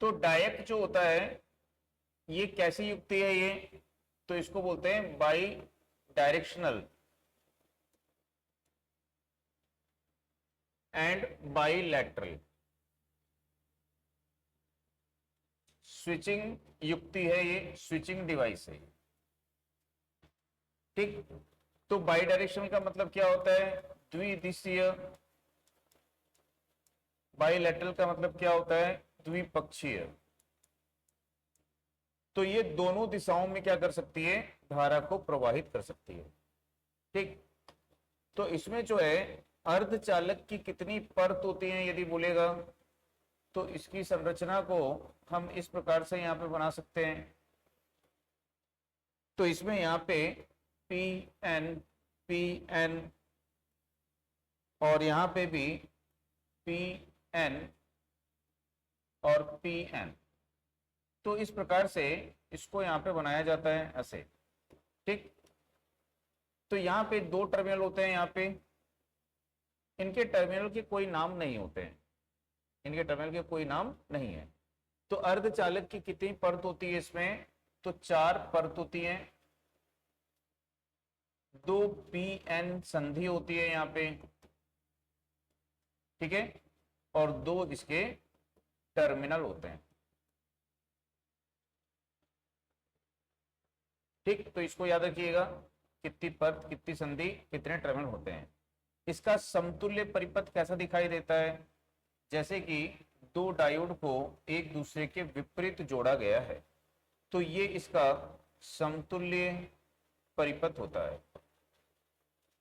तो डायक जो होता है ये कैसी युक्ति है ये, तो इसको बोलते हैं by directional and bilateral switching युक्ति है, ये स्विचिंग डिवाइस है। ठीक, तो बाई डायरेक्शनल का मतलब क्या होता है, द्विदिशीय। बाईलैटरल का मतलब क्या होता है, द्विपक्षीय। तो ये दोनों दिशाओं में क्या कर सकती है, धारा को प्रवाहित कर सकती है। ठीक, तो इसमें जो है अर्धचालक की कितनी परत होती है यदि बोलेगा, तो इसकी संरचना को हम इस प्रकार से यहां पे बना सकते हैं। तो इसमें यहां पे पी एन, पी एन, और यहां पे भी पी एन और पी एन। तो इस प्रकार से इसको यहां पे बनाया जाता है ऐसे। ठीक, तो यहां पे दो टर्मिनल होते हैं, यहां पे इनके टर्मिनल के कोई नाम नहीं होते हैं, इनके टर्मिनल के कोई नाम नहीं है। तो अर्धचालक की कितनी परत होती है इसमें, तो 4 परत होती है। 2 पी एन संधि होती है यहां पे, ठीक है, और 2 इसके टर्मिनल होते हैं। ठीक, तो इसको याद रखिएगा, कितनी परत, कितनी संधि, कितने टर्मिनल होते हैं। इसका समतुल्य परिपथ कैसा दिखाई देता है, जैसे कि दो डायोड को एक दूसरे के विपरीत जोड़ा गया है, तो ये इसका समतुल्य परिपथ होता है।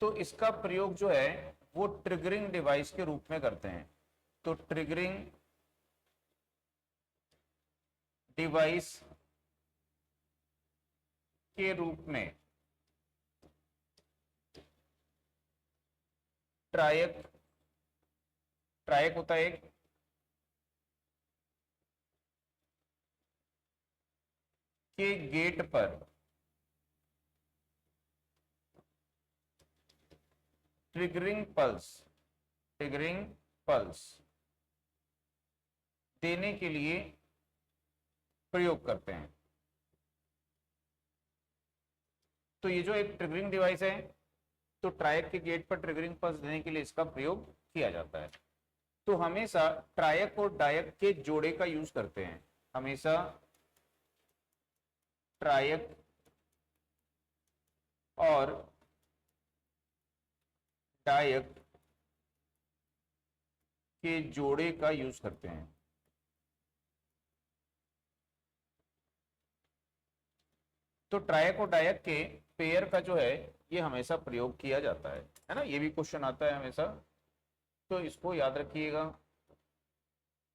तो इसका प्रयोग जो है वो ट्रिगरिंग डिवाइस के रूप में करते हैं। तो ट्रिगरिंग डिवाइस के रूप में ट्रायक, ट्रायक होता है एक, के गेट पर ट्रिगरिंग पल्स, ट्रिगरिंग पल्स देने के लिए प्रयोग करते हैं। तो ये जो एक ट्रिगरिंग डिवाइस है, तो ट्रायक के गेट पर ट्रिगरिंग पल्स देने के लिए इसका प्रयोग किया जाता है। तो हमेशा ट्रायक और डायक के जोड़े का यूज करते हैं, हमेशा ट्रायक और डायक के जोड़े का यूज करते हैं। तो ट्रायक और डायक के पेयर का जो है ये हमेशा प्रयोग किया जाता है ना, ये भी क्वेश्चन आता है हमेशा, तो इसको याद रखिएगा।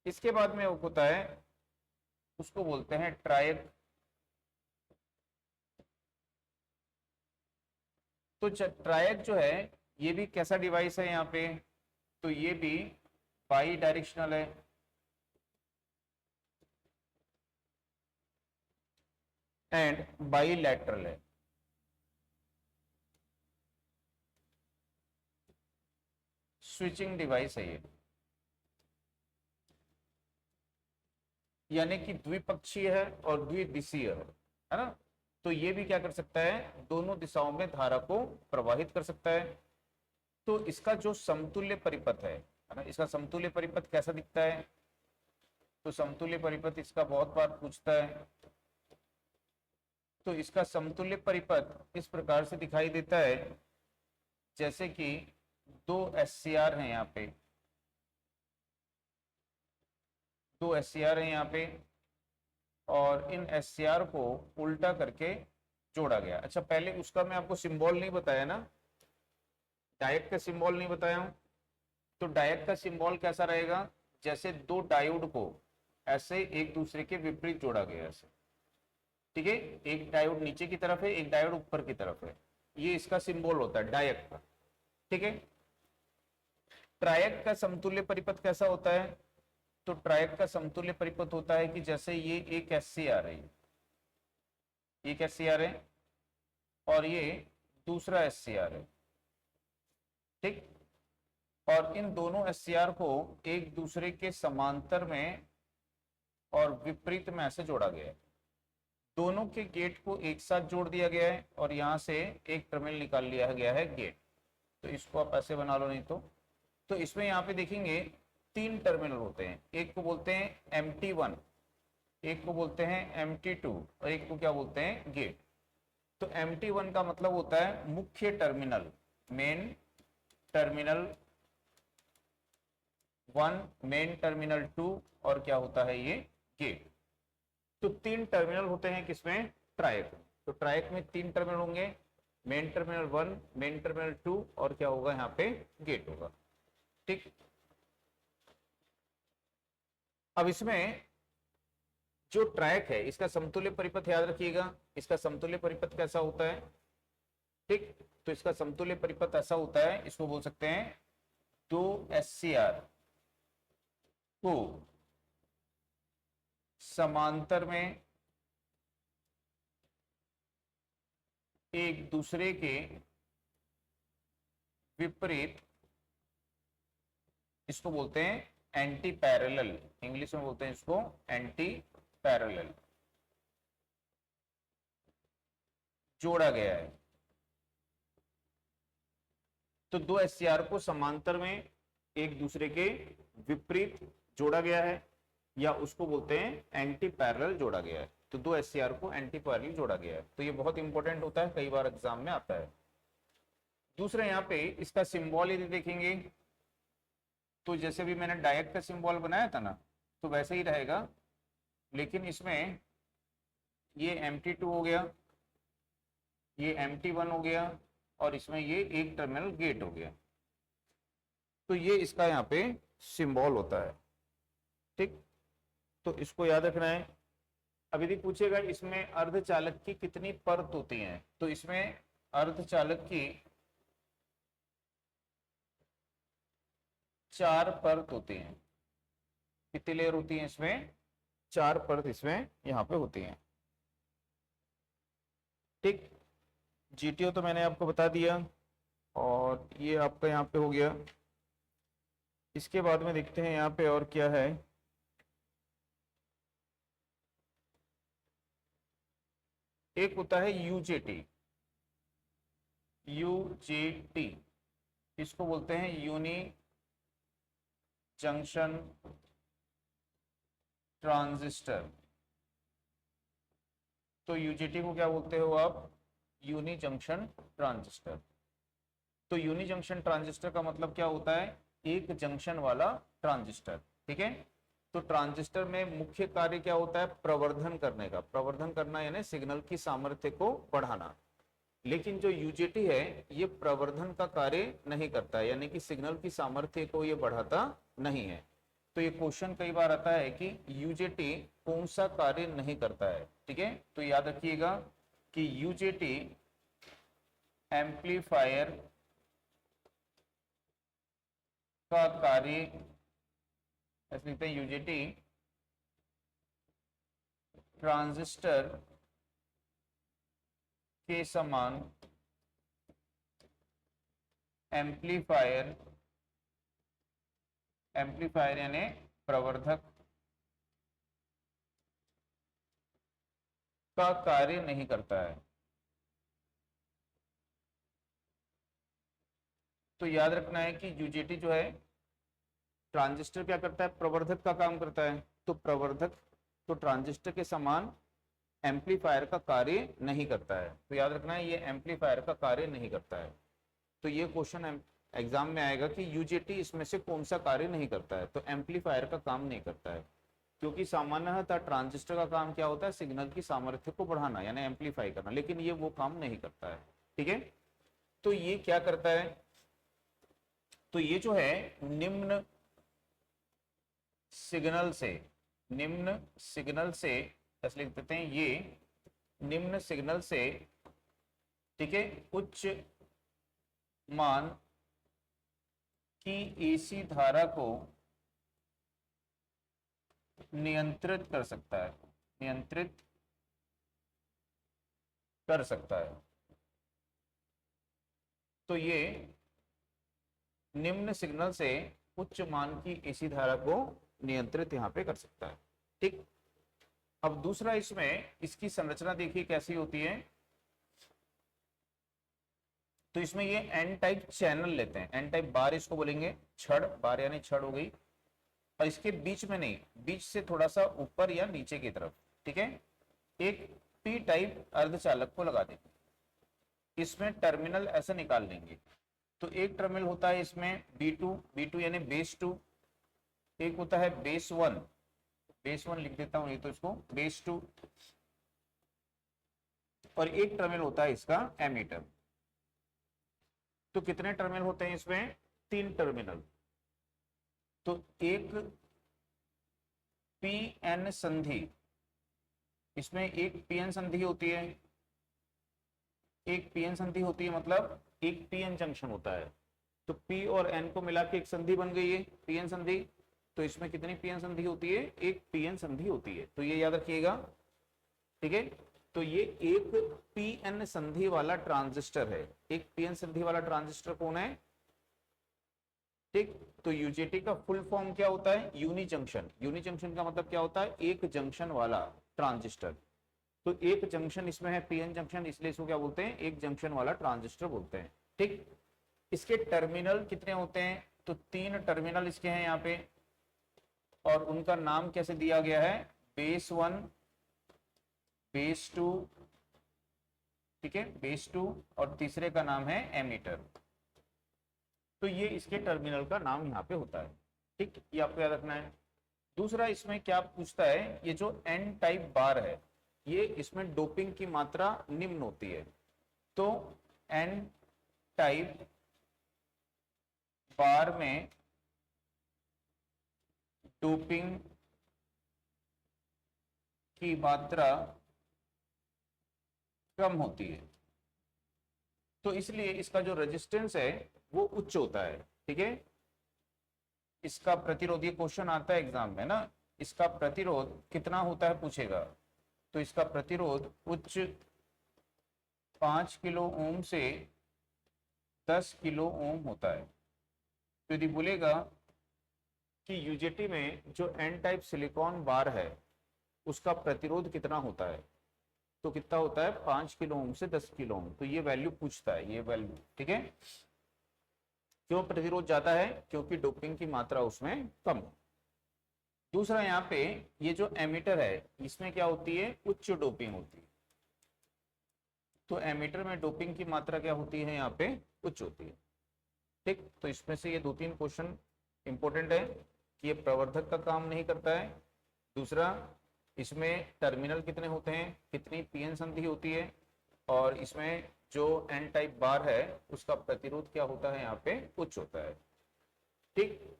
इसके बाद में होता है, उसको बोलते हैं ट्रायक। तो ट्रायक जो है ये भी कैसा डिवाइस है यहाँ पे, तो ये भी बाई डायरेक्शनल है। एंड बाईलैटरल है। स्विचिंग डिवाइस है ये, यानी कि द्विपक्षीय है और द्विदिशीय है ना। तो ये भी क्या कर सकता है, दोनों दिशाओं में धारा को प्रवाहित कर सकता है। तो इसका जो समतुल्य परिपथ है ना, इसका समतुल्य परिपथ कैसा दिखता है, तो समतुल्य परिपथ इसका बहुत बार पूछता है। तो इसका समतुल्य परिपथ इस प्रकार से दिखाई देता है, जैसे कि 2 SCR हैं यहाँ पे, 2 SCR हैं यहाँ पे, और इन SCR को उल्टा करके जोड़ा गया। अच्छा, पहले उसका मैं आपको सिंबल नहीं बताया ना, डायक का सिंबल नहीं बताया हूं। तो डायक का सिंबल कैसा रहेगा, जैसे 2 डायोड को ऐसे एक दूसरे के विपरीत जोड़ा गया ऐसे, ठीक है, एक डायोड नीचे की तरफ है, एक डायोड ऊपर की तरफ है, ये इसका सिंबल होता है डायक का। ठीक है, ट्रायक का समतुल्य परिपथ कैसा होता है, तो ट्रायक का समतुल्य परिपथ होता है कि जैसे ये एक SCR है, एक SCR है और ये दूसरा SCR है। ठीक, और इन दोनों SCR को एक दूसरे के समांतर में और विपरीत में ऐसे जोड़ा गया है। दोनों के गेट को एक साथ जोड़ दिया गया है और यहाँ से एक टर्मिनल निकाल लिया गया है गेट। तो इसको आप ऐसे बना लो, नहीं तो इसमें यहाँ पे देखेंगे 3 टर्मिनल होते हैं। एक को बोलते हैं MT1, एक को बोलते हैं MT2 और एक को क्या बोलते हैं, गेट। तो MT1 का मतलब होता है मुख्य terminal, main terminal 1, main terminal 2 और क्या होता है ये, गेट। तो 3 टर्मिनल होते हैं किसमें, ट्रायक। तो ट्रायक में 3 टर्मिनल होंगे, मेन टर्मिनल 1, मेन टर्मिनल 2 और क्या होगा यहाँ पे, गेट होगा। ठीक। अब इसमें जो ट्रैक है इसका समतुल्य परिपथ याद रखिएगा। इसका समतुल्य परिपथ कैसा होता है, ठीक। तो इसका समतुल्य परिपथ ऐसा होता है, इसको बोल सकते हैं 2 SCR को समांतर में एक दूसरे के विपरीत, इसको बोलते हैं एंटी पैरेलल, इंग्लिश में बोलते हैं इसको एंटी पैरेलल, जोड़ा गया है। तो 2 SCR को समांतर में एक दूसरे के विपरीत जोड़ा गया है, या उसको बोलते हैं एंटी पैरेलल जोड़ा गया है। तो 2 SCR को एंटी पैरेलल जोड़ा गया है। तो ये बहुत इंपॉर्टेंट होता है, कई बार एग्जाम में आता है। दूसरा यहाँ पे इसका सिंबल यदि देखेंगे तो जैसे भी मैंने डायरेक्ट का सिंबल बनाया था ना, तो वैसे ही रहेगा, लेकिन इसमें ये MT2 हो गया, ये MT1 हो गया और इसमें ये एक टर्मिनल गेट हो गया। तो ये इसका यहाँ पे सिंबल होता है, ठीक। तो इसको याद रखना है। अब यदि पूछेगा इसमें अर्धचालक की कितनी परत होती हैं, तो इसमें अर्धचालक की 4 परत होती हैं। कितनी लेयर होती है इसमें, 4 परत इसमें यहाँ पे होती हैं, ठीक। GTO तो मैंने आपको बता दिया और ये आपका यहाँ पे हो गया। इसके बाद में देखते हैं यहाँ पे और क्या है। एक होता है UJT, इसको बोलते हैं यूनि जंक्शन ट्रांजिस्टर। तो UJT को क्या बोलते हो आप, यूनि जंक्शन ट्रांजिस्टर। तो यूनि जंक्शन ट्रांजिस्टर का मतलब क्या होता है, एक जंक्शन वाला ट्रांजिस्टर, ठीक है। तो ट्रांजिस्टर में मुख्य कार्य क्या होता है, प्रवर्धन करने का, प्रवर्धन करना यानी सिग्नल की सामर्थ्य को बढ़ाना। लेकिन जो UJT है ये प्रवर्धन का कार्य नहीं करता है, यानी कि सिग्नल की सामर्थ्य को ये बढ़ाता नहीं है। तो ये क्वेश्चन कई बार आता है कि UJT कौन सा कार्य नहीं करता है, ठीक है। तो याद रखिएगा कि UJT एम्पलीफायर का कार्य, ऐसे लिखते हैं UJT ट्रांजिस्टर के समान एम्पलीफायर, एम्पलीफायर यानी प्रवर्धक का कार्य नहीं करता है। तो याद रखना है कि UJT जो है, ट्रांजिस्टर क्या करता है, प्रवर्धक का काम करता है। तो प्रवर्धक तो ट्रांजिस्टर के समान एम्पलीफायर का कार्य नहीं करता है। तो याद रखना है ये एम्पलीफायर का कार्य नहीं करता है। तो ये क्वेश्चन एग्जाम में आएगा कि UJT इसमें से कौन सा कार्य नहीं करता है, तो एम्पलीफायर का काम नहीं करता है। क्योंकि सामान्यतः ट्रांजिस्टर का काम क्या होता है, सिग्नल की सामर्थ्य को बढ़ाना यानी एम्पलीफाई करना, लेकिन ये वो काम नहीं करता है, ठीक है। तो ये क्या करता है, तो ये जो है निम्न सिग्नल से, निम्न सिग्नल से ऐसे लिख देते हैं, ये निम्न सिग्नल से, ठीक है, उच्च मान की AC धारा को नियंत्रित कर सकता है, नियंत्रित कर सकता है। तो ये निम्न सिग्नल से उच्च मान की AC धारा को नियंत्रित यहाँ पे कर सकता है, ठीक। अब दूसरा इसमें इसकी संरचना देखिए कैसी होती है। तो इसमें ये एन टाइप चैनल लेते हैं, एन टाइप बार इसको बोलेंगे, छड़ बार यानी छड़ हो गई, और इसके बीच में नहीं, बीच से थोड़ा सा ऊपर या नीचे की तरफ, ठीक है, एक पी टाइप अर्धचालक को लगा देंगे। इसमें टर्मिनल ऐसे निकाल लेंगे। तो एक टर्मिनल होता है इसमें B2 यानी बेस 2, एक होता है बेस 1 लिख देता हूं ये, तो इसको बेस 2, और एक टर्मिनल होता है इसका एमीटर। तो कितने टर्मिनल होते हैं इसमें? 3 टर्मिनल। तो एक पी एन संधि, इसमें एक पीएन संधि होती है, एक पीएन संधि होती है, मतलब एक पीएन जंक्शन होता है। तो पी और एन को मिला के एक संधि बन गई है पीएन संधि। तो इसमें कितनी पीएन संधि होती है? एक पीएन संधि होती है। तो ये याद रखिएगा, ठीक है। तो ये एक पीएन संधि वाला ट्रांजिस्टर है। एक पीएन संधि वाला ट्रांजिस्टर कौन है? ठीक। तो यूजेटी का फुल फॉर्म क्या होता है? Uni junction. यूनि जंक्शन का मतलब क्या होता है? एक जंक्शन वाला ट्रांजिस्टर। तो एक जंक्शन इसमें है पीएन जंक्शन, इसलिए इसको क्या बोलते हैं? एक जंक्शन वाला ट्रांजिस्टर बोलते हैं। ठीक। इसके टर्मिनल कितने होते हैं? तो 3 टर्मिनल इसके हैं यहाँ पे, और उनका नाम कैसे दिया गया है? बेस 1, बेस 2, ठीक है, बेस 2, और तीसरे का नाम है एमीटर। तो ये इसके टर्मिनल का नाम यहाँ पे होता है। ठीक, ये आपको याद रखना है। दूसरा इसमें क्या पूछता है, ये जो एन टाइप बार है, ये इसमें डोपिंग की मात्रा निम्न होती है। तो एन टाइप बार में डोपिंग की मात्रा कम होती है, तो इसलिए इसका जो रेजिस्टेंस है वो उच्च होता है। ठीक है, इसका प्रतिरोध, ये क्वेश्चन आता है एग्जाम में ना, इसका प्रतिरोध कितना होता है पूछेगा। तो इसका प्रतिरोध उच्च 5 किलो ओम से 10 किलो ओम होता है। तो यदि बोलेगा कि यूजेटी में जो एन टाइप सिलिकॉन बार है उसका प्रतिरोध कितना होता है, तो कितना होता है? 5 किलो ओम से 10 किलो ओम। तो ये वैल्यू पूछता है, ये वैल्यू, ठीक है। क्यों प्रतिरोध ज्यादा है? क्योंकि डोपिंग की मात्रा उसमें कम है। दूसरा यहाँ पे ये जो एमीटर है इसमें क्या होती है? उच्च डोपिंग होती है। तो एमीटर में डोपिंग की मात्रा क्या होती है? यहाँ पे उच्च होती है। ठीक, तो इसमें से ये 2-3 क्वेश्चन इंपॉर्टेंट है कि ये प्रवर्धक का काम नहीं करता है। दूसरा, इसमें टर्मिनल कितने होते हैं, कितनी पीएन संधि होती है, और इसमें जो एन टाइप बार है उसका प्रतिरोध क्या होता है? यहाँ पे उच्च होता है। ठीक।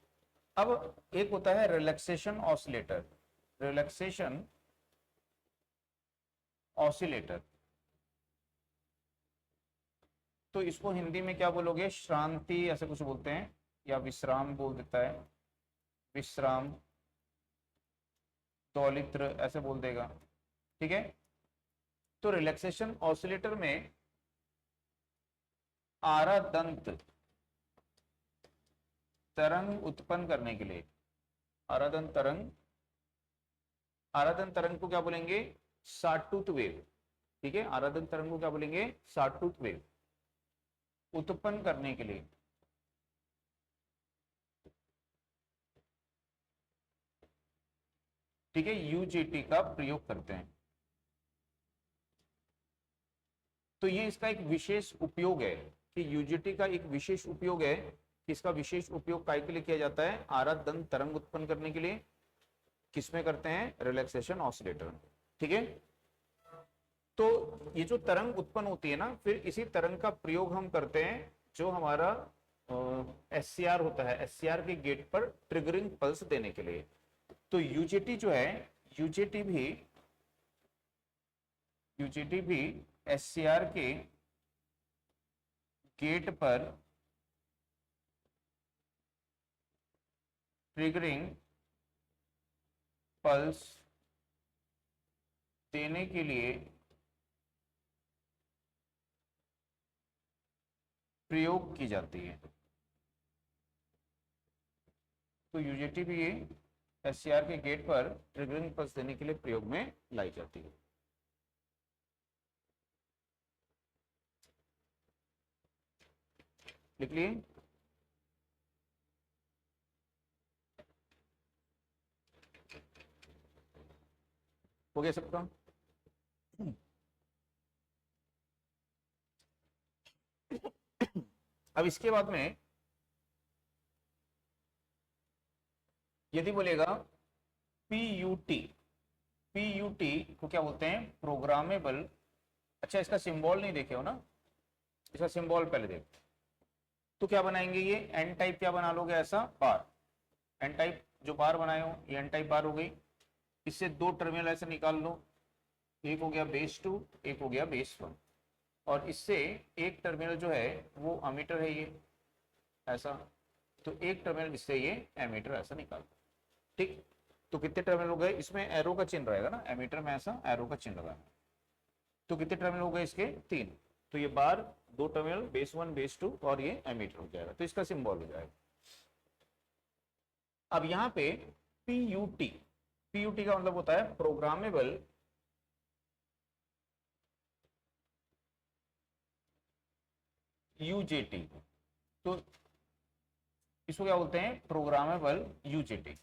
अब एक होता है रिलैक्सेशन ऑसिलेटर, रिलैक्सेशन ऑसिलेटर। तो इसको हिंदी में क्या बोलोगे? श्रांति ऐसे कुछ बोलते हैं, या विश्राम बोल देता है, विश्राम दौलित्र ऐसे बोल देगा। ठीक है। तो रिलैक्सेशन ऑसिलेटर में आरादंत तरंग उत्पन्न करने के लिए, आरादंत तरंग, आरादंत तरंग को क्या बोलेंगे? Sawtooth wave. ठीक है, आरादंत तरंग को क्या बोलेंगे? सॉटूथ वेव उत्पन्न करने के लिए ठीक है यूजेटी का प्रयोग करते हैं। तो ये इसका एक विशेष उपयोग है कि यूजेटी का एक विशेष उपयोग है कि इसका विशेष उपयोग काय के लिए किया जाता है? आरादंत तरंग उत्पन्न करने के लिए। किसमें करते हैं? Relaxation oscillator. ठीक है। तो ये जो तरंग उत्पन्न होती है ना, फिर इसी तरंग का प्रयोग हम करते हैं जो हमारा एससीआर होता है, एससीआर के गेट पर ट्रिगरिंग पल्स देने के लिए। तो यूजेटी जो है, यूजेटी भी एससीआर के गेट पर ट्रिगरिंग पल्स देने के लिए प्रयोग की जाती है। तो यूजेटी भी ये एससीआर के गेट पर ट्रिगरिंग पल्स देने के लिए प्रयोग में लाई जाती है। लिख लिए। हो गया सबका? अब इसके बाद में यदि बोलेगा पीयूटी, पीयूटी को क्या बोलते हैं? प्रोग्रामेबल। अच्छा, इसका सिंबल नहीं देखे हो ना, इसका सिंबल पहले देख। तो क्या बनाएंगे ये? एन टाइप क्या बना लोगे? ऐसा बार, एन टाइप जो बार बनाए हो ये एन टाइप बार हो गई। इससे दो टर्मिनल ऐसे निकाल लो, एक हो गया बेस 2, एक हो गया बेस 1, और इससे एक टर्मिनल जो है वो अमीटर है ये ऐसा, तो एक टर्मिनल इससे ये एमीटर ऐसा निकाल। ठीक, तो कितने टर्मिनल हो गए? इसमें एरो का चिन्ह रहेगा ना, एमीटर में ऐसा एरो का चिन्ह लगा है। तो कितने टर्मिनल हो गए इसके? 3। तो ये बार, दो टर्मिनल बेस 1 बेस 2 और ये एमीटर हो जाएगा, तो इसका सिंबल हो जाएगा। अब यहाँ पे पीयूटी, पीयूटी का मतलब होता है प्रोग्रामेबल यूजेटी। तो इसको क्या बोलते हैं? Programmable UJT.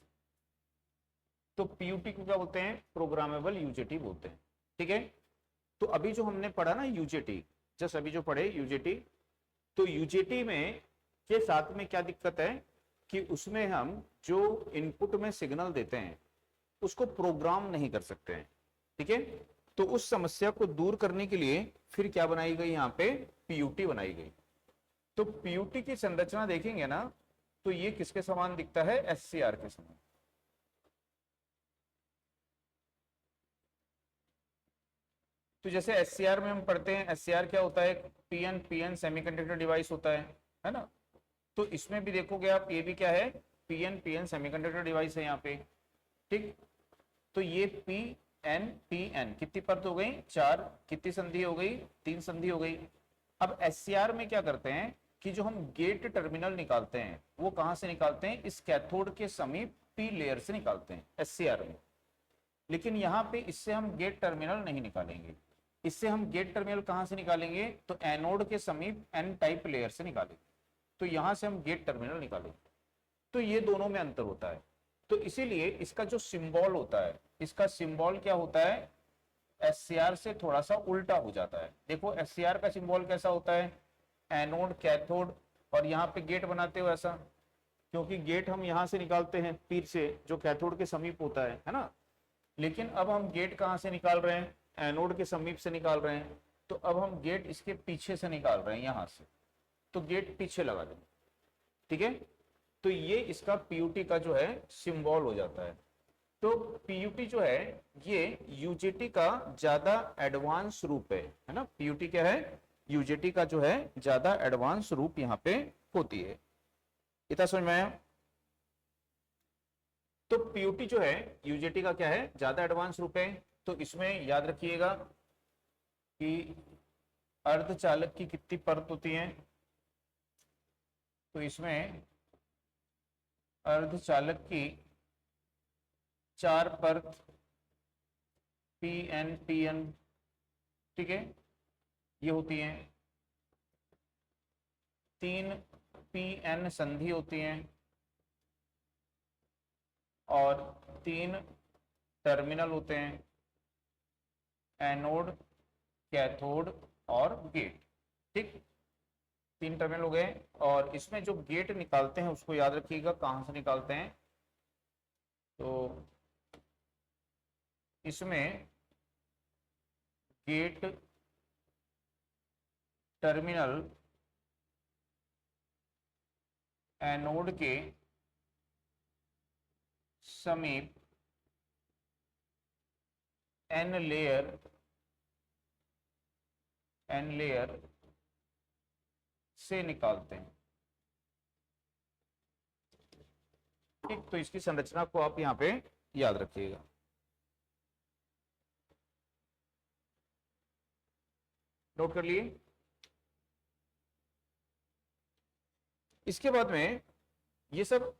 तो पीयूटी को क्या बोलते हैं? प्रोग्रामेबल यूजेटी बोलते हैं। ठीक है, तो अभी जो हमने पढ़ा ना यूजेटी, जस्ट अभी जो पढ़े यूजेटी, तो यूजेटी में के साथ में क्या दिक्कत है कि उसमें हम जो इनपुट में सिग्नल देते हैं उसको प्रोग्राम नहीं कर सकते हैं। ठीक है, तो उस समस्या को दूर करने के लिए फिर क्या बनाई गई? यहाँ पे पीयूटी बनाई गई। तो पीयूटी की संरचना देखेंगे ना, तो ये किसके समान दिखता है? एससीआर के समान। तो जैसे एससीआर में हम पढ़ते हैं, एससीआर क्या होता है? पीएन, पीएन सेमीकंडक्टर डिवाइस होता है ना? तो इसमें भी देखोगे आप, ये भी क्या है? पीएन, पीएन सेमीकंडक्टर डिवाइस है यहाँ पे। ठीक, तो ये पी एन पी एन कितनी परत हो गई? 4। कितनी संधि हो गई? 3 संधि हो गई। अब एससीआर में क्या करते हैं कि जो हम गेट टर्मिनल निकालते हैं वो कहां से निकालते हैं? इस कैथोड के समीप पी लेयर से निकालते हैं एससीआर में। लेकिन यहाँ पे इससे हम गेट टर्मिनल नहीं निकालेंगे। इससे हम गेट टर्मिनल कहां से निकालेंगे? तो एनोड के समीप एन टाइप लेयर से निकालेंगे। तो यहां से हम गेट टर्मिनल निकालेंगे। तो ये दोनों में अंतर होता है। तो इसीलिए इसका जो सिंबल होता है, इसका सिंबल क्या होता है? एससीआर से थोड़ा सा उल्टा हो जाता है। देखो एससीआर का सिंबल कैसा होता है? एनोड, कैथोड, और यहाँ पे गेट बनाते हो ऐसा, क्योंकि गेट हम यहाँ से निकालते हैं पीर से जो कैथोड के समीप होता है ना। लेकिन अब हम गेट कहाँ से निकाल रहे हैं? एनोड के समीप से निकाल रहे हैं। तो अब हम गेट इसके पीछे से निकाल रहे हैं यहाँ से, तो गेट पीछे लगा देंगे। ठीक है, तो ये इसका पीयूटी का जो है सिंबल हो जाता है। तो पीयूटी जो है ये यूजेटी का ज्यादा एडवांस रूप है ना? पीयूटी क्या है? यूजेटी का जो है ज्यादा एडवांस रूप यहाँ पे होती है। इतना समझ में आया? तो पीयूटी जो है यूजेटी का क्या है? ज्यादा एडवांस रूप है। तो इसमें याद रखिएगा कि अर्धचालक की कितनी परत होती है? तो इसमें अर्धचालक की 4 परत, पी एन पी एन, ठीक है, ये होती हैं। 3 पी एन संधि होती हैं और 3 टर्मिनल होते हैं, एनोड, कैथोड और गेट। ठीक, 3 टर्मिनल हो गए। और इसमें जो गेट निकालते हैं उसको याद रखिएगा कहां से निकालते हैं। तो इसमें गेट टर्मिनल एनोड के समीप एन लेयर से निकालते हैं। ठीक, तो इसकी संरचना को आप यहाँ पे याद रखिएगा। नोट कर लिए? इसके बाद में ये सब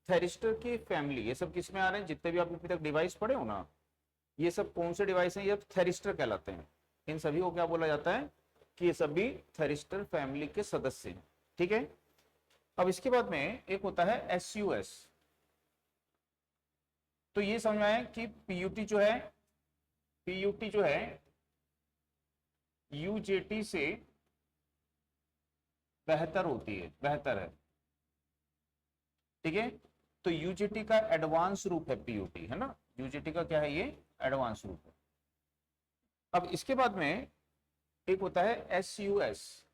थेरिस्टर की फैमिली, ये सब किस में आ रहे हैं, जितने भी आपने अभी तक डिवाइस पढ़े हो ना, ये सब कौन से डिवाइस हैं, ये थेरिस्टर कहलाते हैं। इन सभी को क्या बोला जाता है कि ये सभी थेरिस्टर फैमिली के सदस्य हैं। ठीक है, अब इसके बाद में एक होता है SUS। तो ये समझ में आया कि पीयूटी जो है UJT से बेहतर होती है, बेहतर है। ठीक है, तो UJT का एडवांस रूप है पीयूटी, है ना, UJT का क्या है, ये एडवांस रूप है। अब इसके बाद में एक होता है SUS,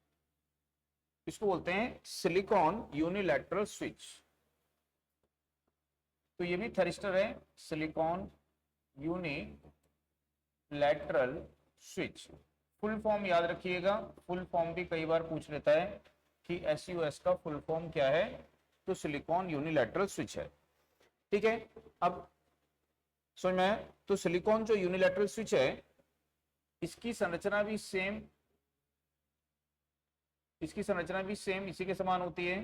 इसको बोलते हैं सिलिकॉन यूनिलैटरल स्विच। तो ये भी थरिस्टर है, silicon unilateral switch. Full form याद रखिएगा, फुल फॉर्म भी कई बार पूछ लेता है कि SUS का फुल फॉर्म क्या है, तो सिलिकॉन यूनिलैटरल स्विच है। ठीक है, अब समझ में, तो सिलिकॉन जो यूनिलैटरल स्विच है, इसकी संरचना भी सेम इसी के समान होती है।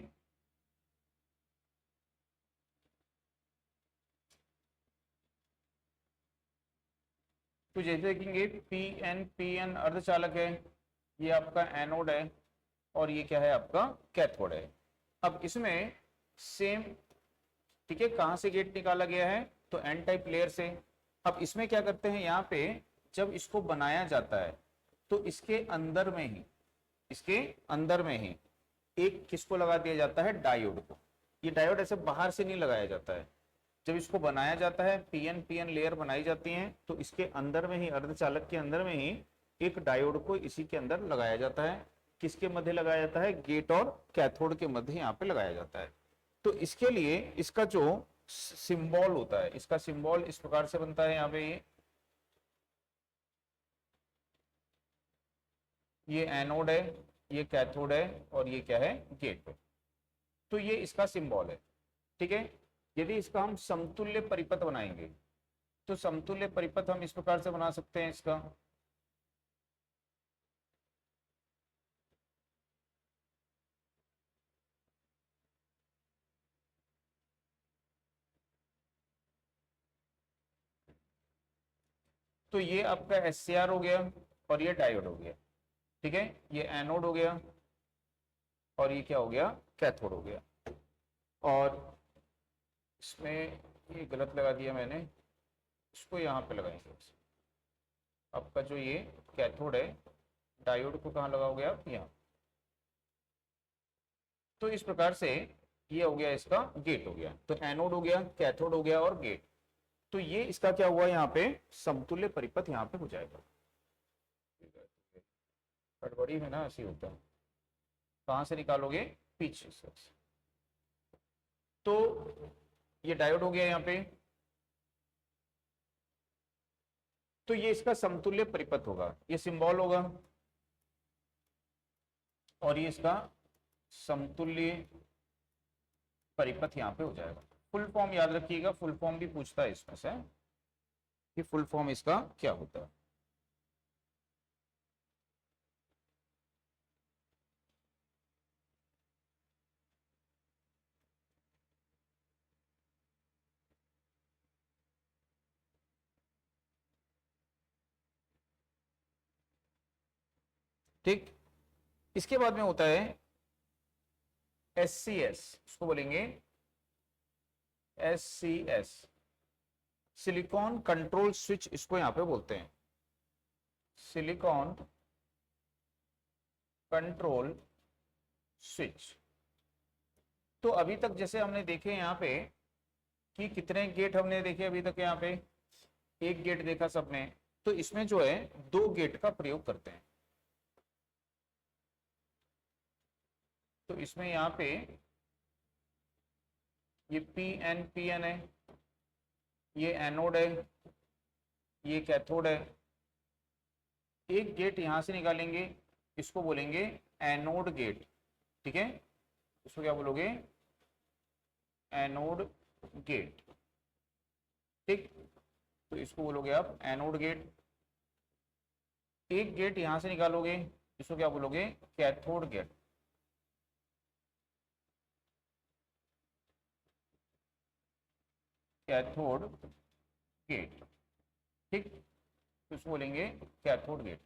तो जैसे देखेंगे पीएन अर्धचालक है, ये आपका एनोड है, और ये क्या है, आपका कैथोड है। अब इसमें सेम, ठीक है, कहां से गेट निकाला गया है, तो एन टाइप लेयर से। अब इसमें क्या करते हैं, यहाँ पे जब इसको बनाया जाता है तो इसके अंदर में ही एक किसको लगा दिया जाता है, डायोड को। ये डायोड ऐसे बाहर से नहीं लगाया जाता है, जब इसको बनाया जाता है, पीएन लेयर बनाई जाती है, तो इसके अंदर में ही, अर्धचालक के अंदर में ही एक डायोड को इसी के अंदर लगाया जाता है। किसके मध्य लगाया जाता है, गेट और कैथोड के मध्य यहाँ पे लगाया जाता है। तो इसके लिए इसका जो सिंबल होता है, इसका सिंबल इस प्रकार से बनता है, यहाँ पे ये एनोड है, ये कैथोड है, और ये क्या है, गेट है। तो ये इसका सिंबल है। ठीक है, यदि इसका हम समतुल्य परिपथ बनाएंगे, तो समतुल्य परिपथ हम इस प्रकार से बना सकते हैं इसका। तो ये आपका SCR हो गया, और ये डायोड हो गया। ठीक है, ये एनोड हो गया, और ये क्या हो गया, कैथोड हो गया। और इसमें ये गलत लगा दिया मैंने, इसको यहाँ पे लगाएंगे। आपका जो ये कैथोड है, डायोड को कहाँ लगाओगे आप, यहाँ। तो इस प्रकार से ये हो गया, इसका गेट हो गया। तो एनोड हो गया, कैथोड हो गया, और गेट। तो ये इसका क्या हुआ, यहाँ पे समतुल्य परिपथ यहाँ पे हो जाएगा। गड़बड़ी में ना ऐसे होता है, कहाँ से निकालोगे, पीछे से। तो ये डायोड हो गया यहाँ पे, तो ये इसका समतुल्य परिपथ होगा, ये सिंबल होगा, और ये इसका समतुल्य परिपथ यहाँ पे हो जाएगा। फुल फॉर्म याद रखिएगा, फुल फॉर्म भी पूछता है इसमें से कि फुल फॉर्म इसका क्या होता है। ठीक, इसके बाद में होता है SCS, इसको बोलेंगे SCS, सिलिकॉन कंट्रोल स्विच, इसको यहां पे बोलते हैं सिलिकॉन कंट्रोल स्विच। तो अभी तक जैसे हमने देखे यहाँ पे कि कितने गेट हमने देखे अभी तक, यहाँ पे एक गेट देखा सबने। तो इसमें जो है 2 गेट का प्रयोग करते हैं। तो इसमें यहाँ पे ये पीएन है, ये एनोड है, ये कैथोड है। एक गेट यहां से निकालेंगे, इसको बोलेंगे एनोड गेट। ठीक है, इसको क्या बोलोगे, एनोड गेट। ठीक, तो इसको बोलोगे आप एनोड गेट। एक गेट यहां से निकालोगे, इसको क्या बोलोगे, कैथोड गेट। Cathode gate. ठीक, तो इसको बोलेंगे कैथोड गेट।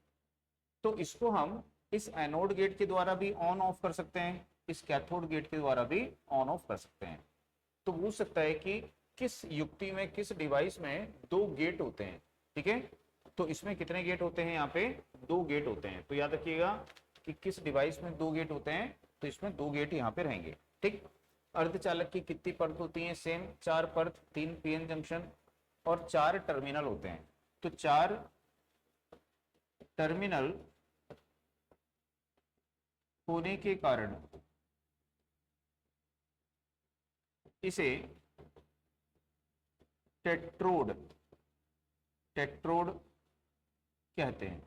तो इसको हम इस एनोड गेट के द्वारा भी ऑन ऑफ कर सकते हैं, इस कैथोड गेट के द्वारा भी ऑन ऑफ कर सकते हैं। तो पूछ सकता है कि किस युक्ति में, किस डिवाइस में दो गेट होते हैं। ठीक है, तो इसमें कितने गेट होते हैं, यहाँ पे दो गेट होते हैं। तो याद रखिएगा कि किस डिवाइस में दो गेट होते हैं, तो इसमें दो गेट यहाँ पे रहेंगे। ठीक, अर्धचालक की कितनी परत होती है, सेम 4 परत, 3 पीएन जंक्शन और 4 टर्मिनल होते हैं। तो 4 टर्मिनल होने के कारण इसे टेट्रोड टेट्रोड कहते हैं।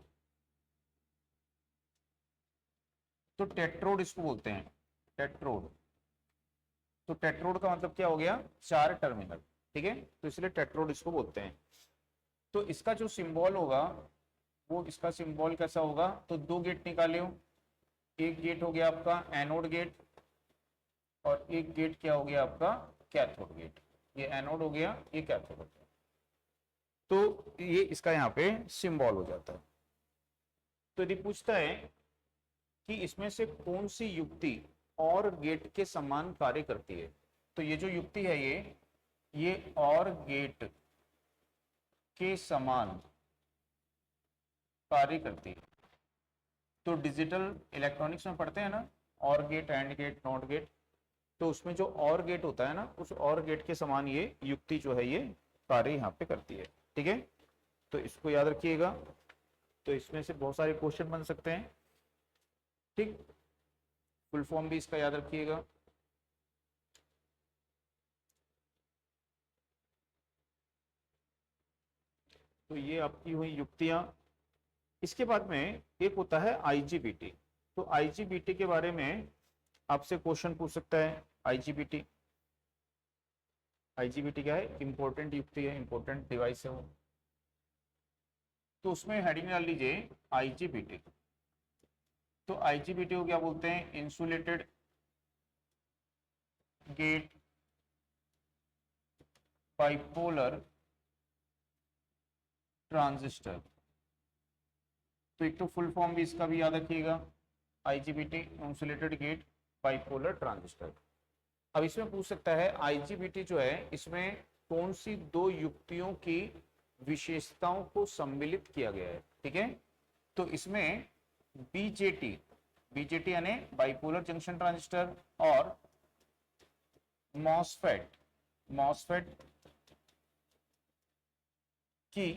तो टेट्रोड इसको बोलते हैं, टेट्रोड। तो टेट्रोड का मतलब क्या हो गया, 4 टर्मिनल। ठीक है, तो इसलिए टेट्रोड इसको बोलते हैं। तो इसका जो सिंबल होगा वो, इसका सिंबल कैसा होगा, तो दो गेट निकाले हो, एक गेट हो गया आपका एनोड गेट और एक गेट क्या हो गया आपका कैथोड गेट। ये एनोड हो गया, ये कैथोड हो गया। तो ये इसका यहाँ पे सिंबल हो जाता है। तो यदि पूछता है कि इसमें से कौन सी युक्ति और गेट के समान कार्य करती है, तो ये जो युक्ति है ये और गेट के समान कार्य करती है। तो डिजिटल इलेक्ट्रॉनिक्स में पढ़ते हैं ना, or gate, and gate, not gate. तो उसमें जो और गेट होता है ना, उस और गेट के समान ये युक्ति जो है ये कार्य यहाँ पे करती है। ठीक है, तो इसको याद रखिएगा। तो इसमें से बहुत सारे क्वेश्चन बन सकते हैं। ठीक, फुल फॉर्म भी इसका याद रखिएगा। तो ये आपकी हुई युक्तियां। इसके बाद में एक होता है आईजीबीटी। तो आईजीबीटी के बारे में आपसे क्वेश्चन पूछ सकता है। आईजीबीटी, आईजीबीटी क्या है, इंपॉर्टेंट युक्ति है, इंपॉर्टेंट डिवाइस है वो। तो उसमें हेडिंग डाल लीजिए आईजीबीटी। तो आईजीबीटी को क्या बोलते हैं, इंसुलेटेड गेट बाइपोलर ट्रांजिस्टर। तो एक तो फुल फॉर्म भी इसका भी याद रखिएगा, IGBT insulated gate bipolar transistor. अब इसमें पूछ सकता है आईजीबीटी जो है इसमें कौन सी दो युक्तियों की विशेषताओं को सम्मिलित किया गया है। ठीक है, तो इसमें बीजेटी, बीजेटी यानी बाइपोलर जंक्शन ट्रांजिस्टर, और मॉसफेट, मॉसफेट की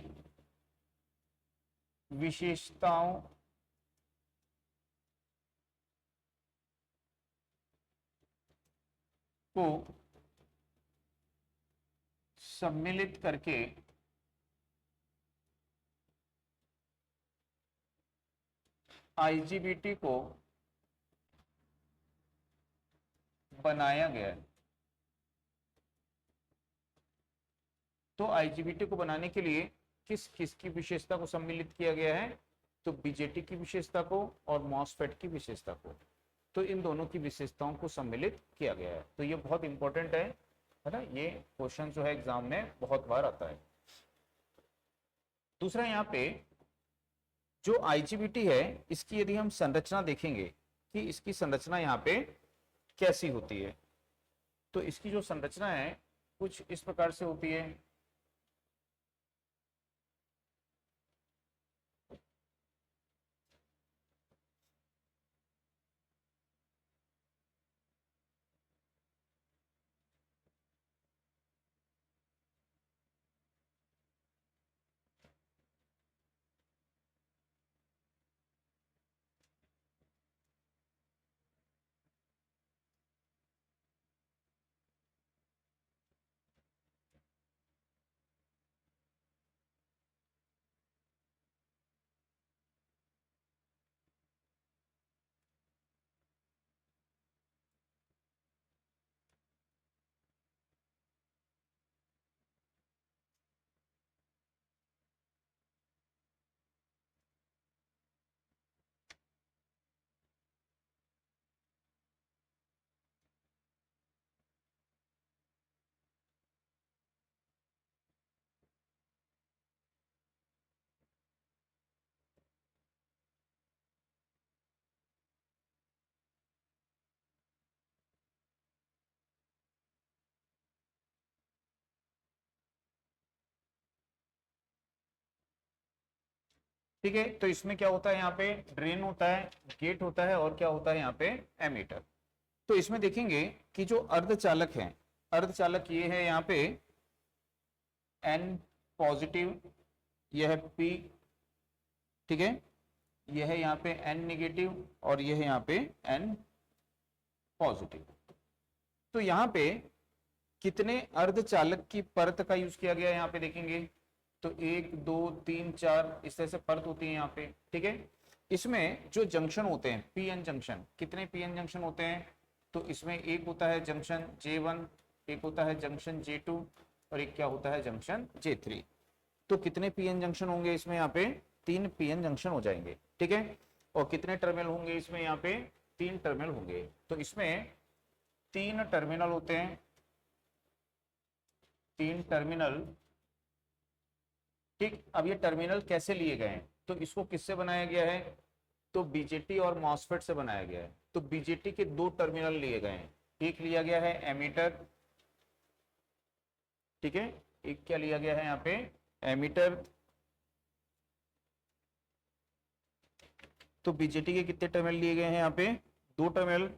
विशेषताओं को सम्मिलित करके आईजीबीटी को बनाया गया है। तो आईजीबीटी को बनाने के लिए किस किस की विशेषता को सम्मिलित किया गया है, तो बीजेटी की विशेषता को और मॉसफेट की विशेषता को। तो इन दोनों की विशेषताओं को सम्मिलित किया गया है। तो ये बहुत इंपॉर्टेंट है ना, ये क्वेश्चन जो है एग्जाम में बहुत बार आता है। दूसरा यहाँ पे जो आईजीबीटी है इसकी यदि हम संरचना देखेंगे कि इसकी संरचना यहाँ पे कैसी होती है, तो इसकी जो संरचना है कुछ इस प्रकार से होती है। ठीक है, तो इसमें क्या होता है, यहाँ पे ड्रेन होता है, गेट होता है, और क्या होता है यहाँ पे एमीटर। तो इसमें देखेंगे कि जो अर्धचालक है, अर्धचालक ये है यहाँ पे N पॉजिटिव, यह है P, ठीक है, यह है यहाँ पे N नेगेटिव, और यह है यहाँ पे N पॉजिटिव। तो यहाँ पे कितने अर्धचालक की परत का यूज किया गया है यहाँ पे देखेंगे, तो 1 2 3 4 इस तरह से परत होती है यहाँ पे, ठीक है। इसमें जो जंक्शन होते हैं पीएन जंक्शन, कितने पीएन जंक्शन होते हैं, तो इसमें एक होता है जंक्शन J1, एक होता है जंक्शन J2, और एक क्या होता है जंक्शन J3। तो कितने पीएन जंक्शन होंगे इसमें, यहाँ पे 3 पीएन जंक्शन हो जाएंगे, ठीक है। और कितने टर्मिनल होंगे इसमें, यहाँ पे 3 टर्मिनल होंगे। तो इसमें 3 टर्मिनल होते हैं, 3 टर्मिनल, ठीक। अब ये टर्मिनल कैसे लिए गए हैं, तो इसको किससे बनाया गया है, तो बीजेटी और मॉसफेट से बनाया गया है। तो बीजेटी के 2 टर्मिनल लिए गए हैं, एक लिया गया है एमीटर, ठीक है, एक क्या लिया गया है यहाँ पे एमीटर। तो बीजेटी के कितने टर्मिनल लिए गए हैं यहाँ पे, 2 टर्मिनल,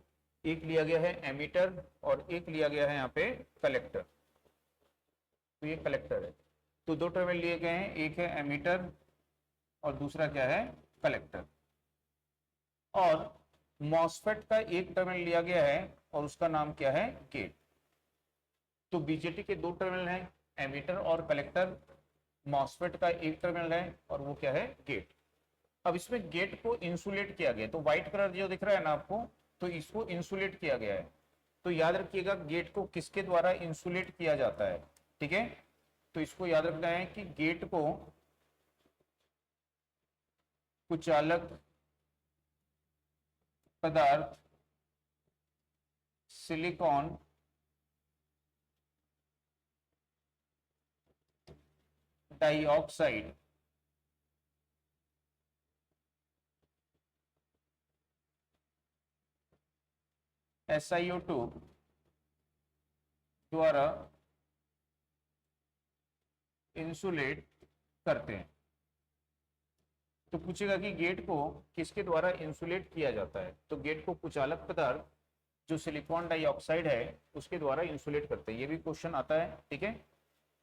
एक लिया गया है एमीटर और एक लिया गया है यहाँ पे कलेक्टर। तो ये कलेक्टर है, तो 2 टर्मिनल लिए गए हैं, एक है एमीटर और दूसरा क्या है कलेक्टर। और मॉसफेट का एक टर्मिनल लिया गया है और उसका नाम क्या है गेट। तो बीजेटी के 2 टर्मिनल हैं, एमीटर और कलेक्टर। मॉसफेट का एक टर्मिनल है और वो क्या है गेट। अब इसमें गेट को इंसुलेट किया गया, तो व्हाइट कलर जो दिख रहा है ना आपको, तो इसको इंसुलेट किया गया है। तो याद रखिएगा गेट को किसके द्वारा इंसुलेट किया जाता है, ठीक है। तो इसको याद रखना है कि गेट को कुचालक पदार्थ सिलिकॉन डाइऑक्साइड SiO2 द्वारा इंसुलेट करते हैं। तो पूछेगा कि गेट को किसके द्वारा इंसुलेट किया जाता है, तो गेट को कुचालक पदार्थ जो सिलिकॉन डाइऑक्साइड है उसके द्वारा इंसुलेट करते हैं। ये भी क्वेश्चन आता है, ठीक है।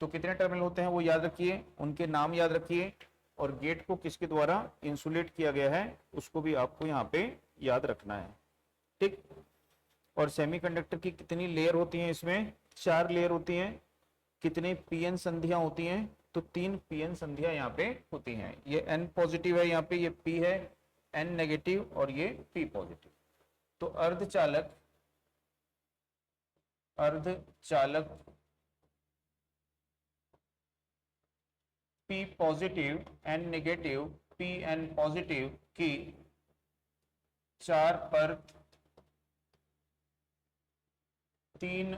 तो कितने टर्मिनल होते हैं वो याद रखिए, उनके नाम याद रखिए, और गेट को किसके द्वारा इंसुलेट किया गया है उसको भी आपको यहाँ पे याद रखना है, ठीक। और सेमीकंडक्टर की कितनी लेयर होती हैं, इसमें 4 लेयर होती हैं। कितने पीएन संधियां होती हैं, तो 3 पीएन संधियां यहाँ पे होती हैं। ये N पॉजिटिव है यहाँ पे, ये P है, N नेगेटिव और ये P पॉजिटिव। तो अर्धचालक अर्धचालक P positive, N negative, Pn positive की 4 परत 3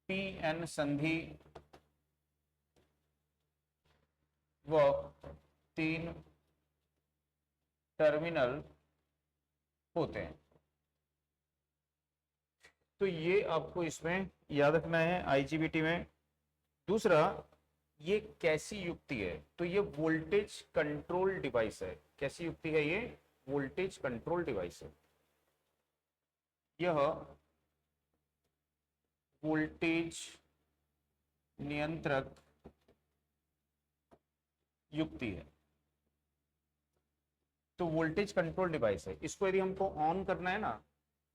Pn संधि व 3 टर्मिनल होते हैं। तो ये आपको इसमें याद रखना है आईजीबीटी में। दूसरा, ये कैसी युक्ति है, तो ये वोल्टेज कंट्रोल डिवाइस है। कैसी युक्ति है ये, वोल्टेज कंट्रोल डिवाइस है। यह वोल्टेज नियंत्रक युक्ति है। तो वोल्टेज कंट्रोल डिवाइस है, इसको यदि हमको ऑन करना है ना,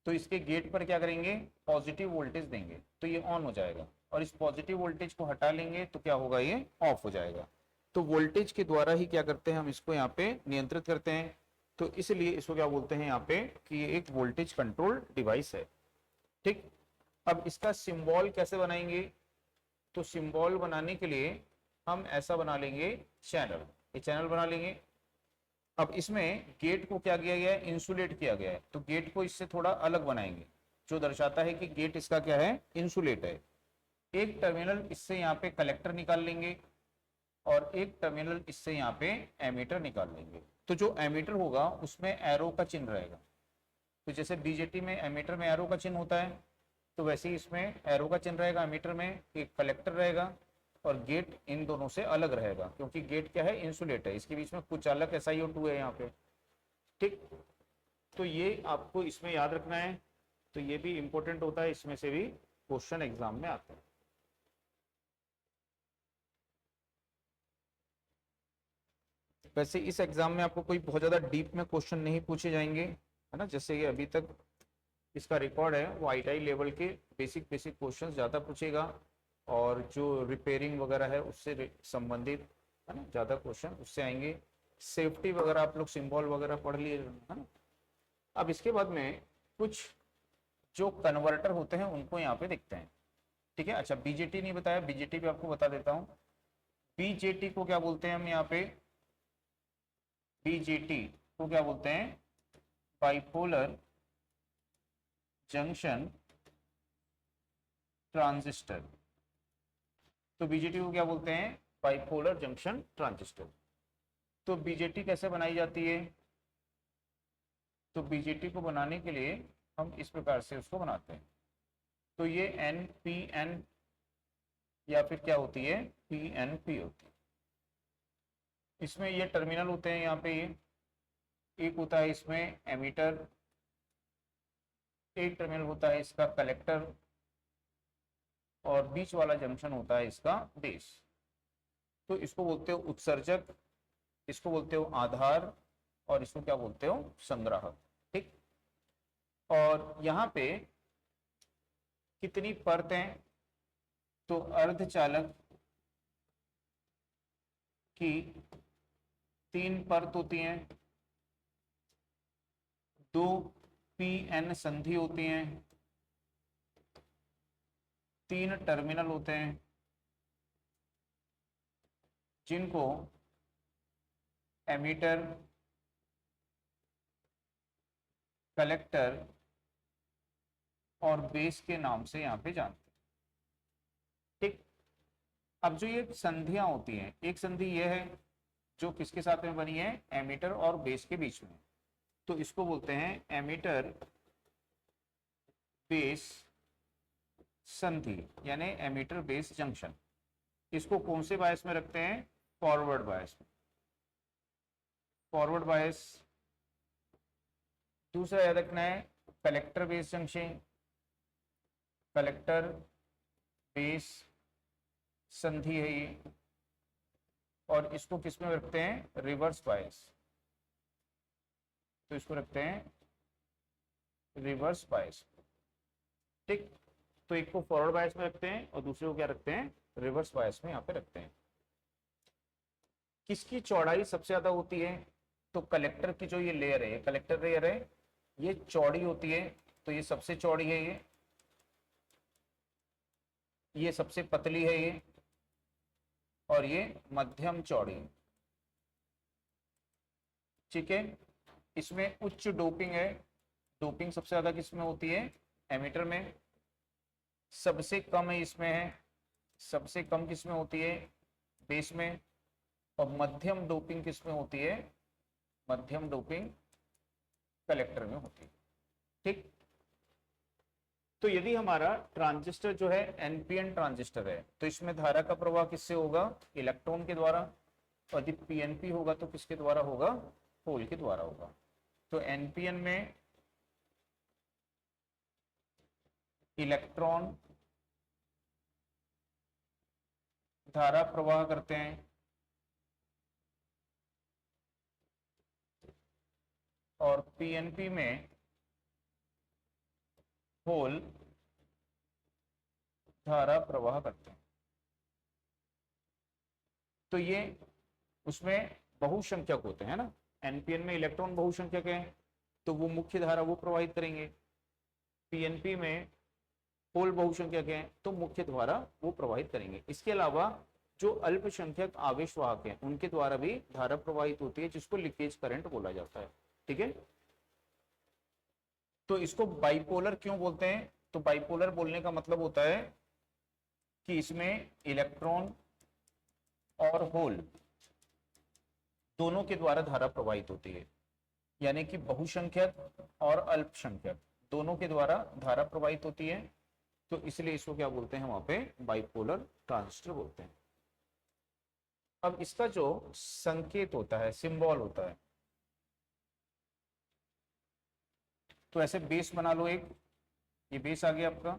तो इसके गेट पर क्या करेंगे, पॉजिटिव वोल्टेज देंगे तो ये ऑन हो जाएगा, और इस पॉजिटिव वोल्टेज को हटा लेंगे तो क्या होगा, ये ऑफ हो जाएगा। तो वोल्टेज के द्वारा ही क्या करते हैं हम इसको यहाँ पे नियंत्रित करते हैं। तो इसलिए इसको क्या बोलते हैं यहाँ पे कि ये एक वोल्टेज कंट्रोल डिवाइस है, ठीक। अब इसका सिंबल कैसे बनाएंगे, तो सिंबल बनाने के लिए हम ऐसा बना लेंगे चैनल, ये चैनल बना लेंगे। अब इसमें गेट को क्या किया गया है, इंसुलेट किया गया है, तो गेट को इससे थोड़ा अलग बनाएंगे जो दर्शाता है कि गेट इसका क्या है, इंसुलेट है। एक टर्मिनल इससे यहाँ पे कलेक्टर निकाल लेंगे और एक टर्मिनल इससे यहाँ पे एमीटर निकाल लेंगे। तो जो एमीटर होगा उसमें एरो का चिन्ह रहेगा। तो जैसे बीजेटी में एमीटर में एरो का चिन्ह होता है, तो वैसे ही इसमें एरो का चिन्ह रहेगा एमीटर में, एक कलेक्टर रहेगा और गेट इन दोनों से अलग रहेगा, क्योंकि गेट क्या है, इंसुलेट है, इसके बीच में कुछ अलग SiO2 है यहाँ पे। ठीक, तो ये आपको इसमें याद रखना है, तो ये भी इंपॉर्टेंट होता है, इसमें से भी क्वेश्चन एग्जाम में आते हैं। वैसे इस एग्जाम में आपको कोई बहुत ज्यादा डीप में क्वेश्चन नहीं पूछे जाएंगे, है ना, जैसे ये अभी तक इसका रिकॉर्ड है, वो ITI लेवल के बेसिक बेसिक क्वेश्चन ज्यादा पूछेगा, और जो रिपेयरिंग वगैरह है उससे संबंधित, है ना, ज्यादा क्वेश्चन उससे आएंगे। सेफ्टी वगैरह आप लोग सिंबल वगैरह पढ़ लिए, है ना। अब इसके बाद में कुछ जो कन्वर्टर होते हैं उनको यहाँ पे देखते हैं। ठीक है, अच्छा BJT नहीं बताया, BJT भी आपको बता देता हूँ। BJT को क्या बोलते हैं हम यहाँ पे, BJT को क्या बोलते हैं, बाइपोलर जंक्शन ट्रांजिस्टर। तो BJT को क्या बोलते हैं, बाइपोलर जंक्शन ट्रांजिस्टर। तो BJT कैसे बनाई जाती है, तो BJT को बनाने के लिए हम इस प्रकार से उसको बनाते हैं। तो ये NPN या फिर क्या होती है, PNP होती है। इसमें ये टर्मिनल होते हैं यहाँ पे, ये एक होता है इसमें एमीटर, एक टर्मिनल होता है इसका कलेक्टर, और बीच वाला जंक्शन होता है इसका बेस। तो इसको बोलते हो उत्सर्जक, इसको बोलते हो आधार, और इसको क्या बोलते हो, संग्राहक। ठीक, और यहाँ पे कितनी परतें, तो अर्धचालक की 3 परत होती हैं, 2 PN संधि होती हैं, 3 टर्मिनल होते हैं, जिनको एमीटर, कलेक्टर और बेस के नाम से यहाँ पे जानते हैं। ठीक, अब जो ये संधियां होती हैं, एक संधि ये है जो किसके साथ में बनी है, एमीटर और बेस के बीच में, तो इसको बोलते हैं एमीटर बेस संधि, यानी एमीटर बेस जंक्शन। इसको कौन से बायस में रखते हैं, फॉरवर्ड बायस में, फॉरवर्ड बायस। दूसरा याद रखना है collector base junction, collector base संधि है ये, और इसको किस में रखते हैं, रिवर्स बायस, तो इसको रखते हैं रिवर्स बायस। ठीक, तो एक को फॉरवर्ड बायस में रखते हैं और दूसरे को क्या रखते हैं, रिवर्स बायस में यहाँ पे रखते हैं। किसकी चौड़ाई सबसे ज्यादा होती है, तो कलेक्टर की जो ये लेयर है, कलेक्टर लेयर है, ये चौड़ी होती है, तो ये सबसे चौड़ी है, ये सबसे पतली है ये, और ये मध्यम चौड़ी। ठीक है, इसमें उच्च डोपिंग है, डोपिंग सबसे ज्यादा किसमें होती है, एमीटर में। सबसे कम है इसमें है, सबसे कम किसमें होती है, बेस में। और मध्यम डोपिंग किसमें होती है, मध्यम डोपिंग कलेक्टर में होती है। ठीक, तो यदि हमारा ट्रांजिस्टर जो है NPN ट्रांजिस्टर है, तो इसमें धारा का प्रवाह किससे होगा, इलेक्ट्रॉन के द्वारा, और यदि PNP होगा तो किसके द्वारा होगा, होल के द्वारा होगा। तो NPN में इलेक्ट्रॉन धारा प्रवाह करते हैं, और PNP में होल धारा प्रवाह करते हैं। तो ये उसमें बहुसंख्यक होते हैं ना, NPN में इलेक्ट्रॉन बहुसंख्यक है, तो वो मुख्य धारा वो प्रवाहित करेंगे। PNP में होल बहुसंख्यक है, तो मुख्य धारा वो प्रवाहित करेंगे। इसके अलावा जो अल्पसंख्यक आवेशवाहक हैं, उनके द्वारा भी धारा प्रवाहित होती है, जिसको लीकेज करंट बोला जाता है। ठीक है, तो इसको बाइपोलर क्यों बोलते हैं, तो बाइपोलर बोलने का मतलब होता है कि इसमें इलेक्ट्रॉन और होल दोनों के द्वारा धारा प्रवाहित होती है, यानी कि बहुसंख्यक और अल्पसंख्यक दोनों के द्वारा धारा प्रवाहित होती है। तो इसलिए इसको क्या बोलते हैं, वहां पे बाइपोलर ट्रांजिस्टर बोलते हैं। अब इसका जो संकेत होता है, सिंबल होता है, तो ऐसे बेस बना लो एक, ये बेस आ गया आपका,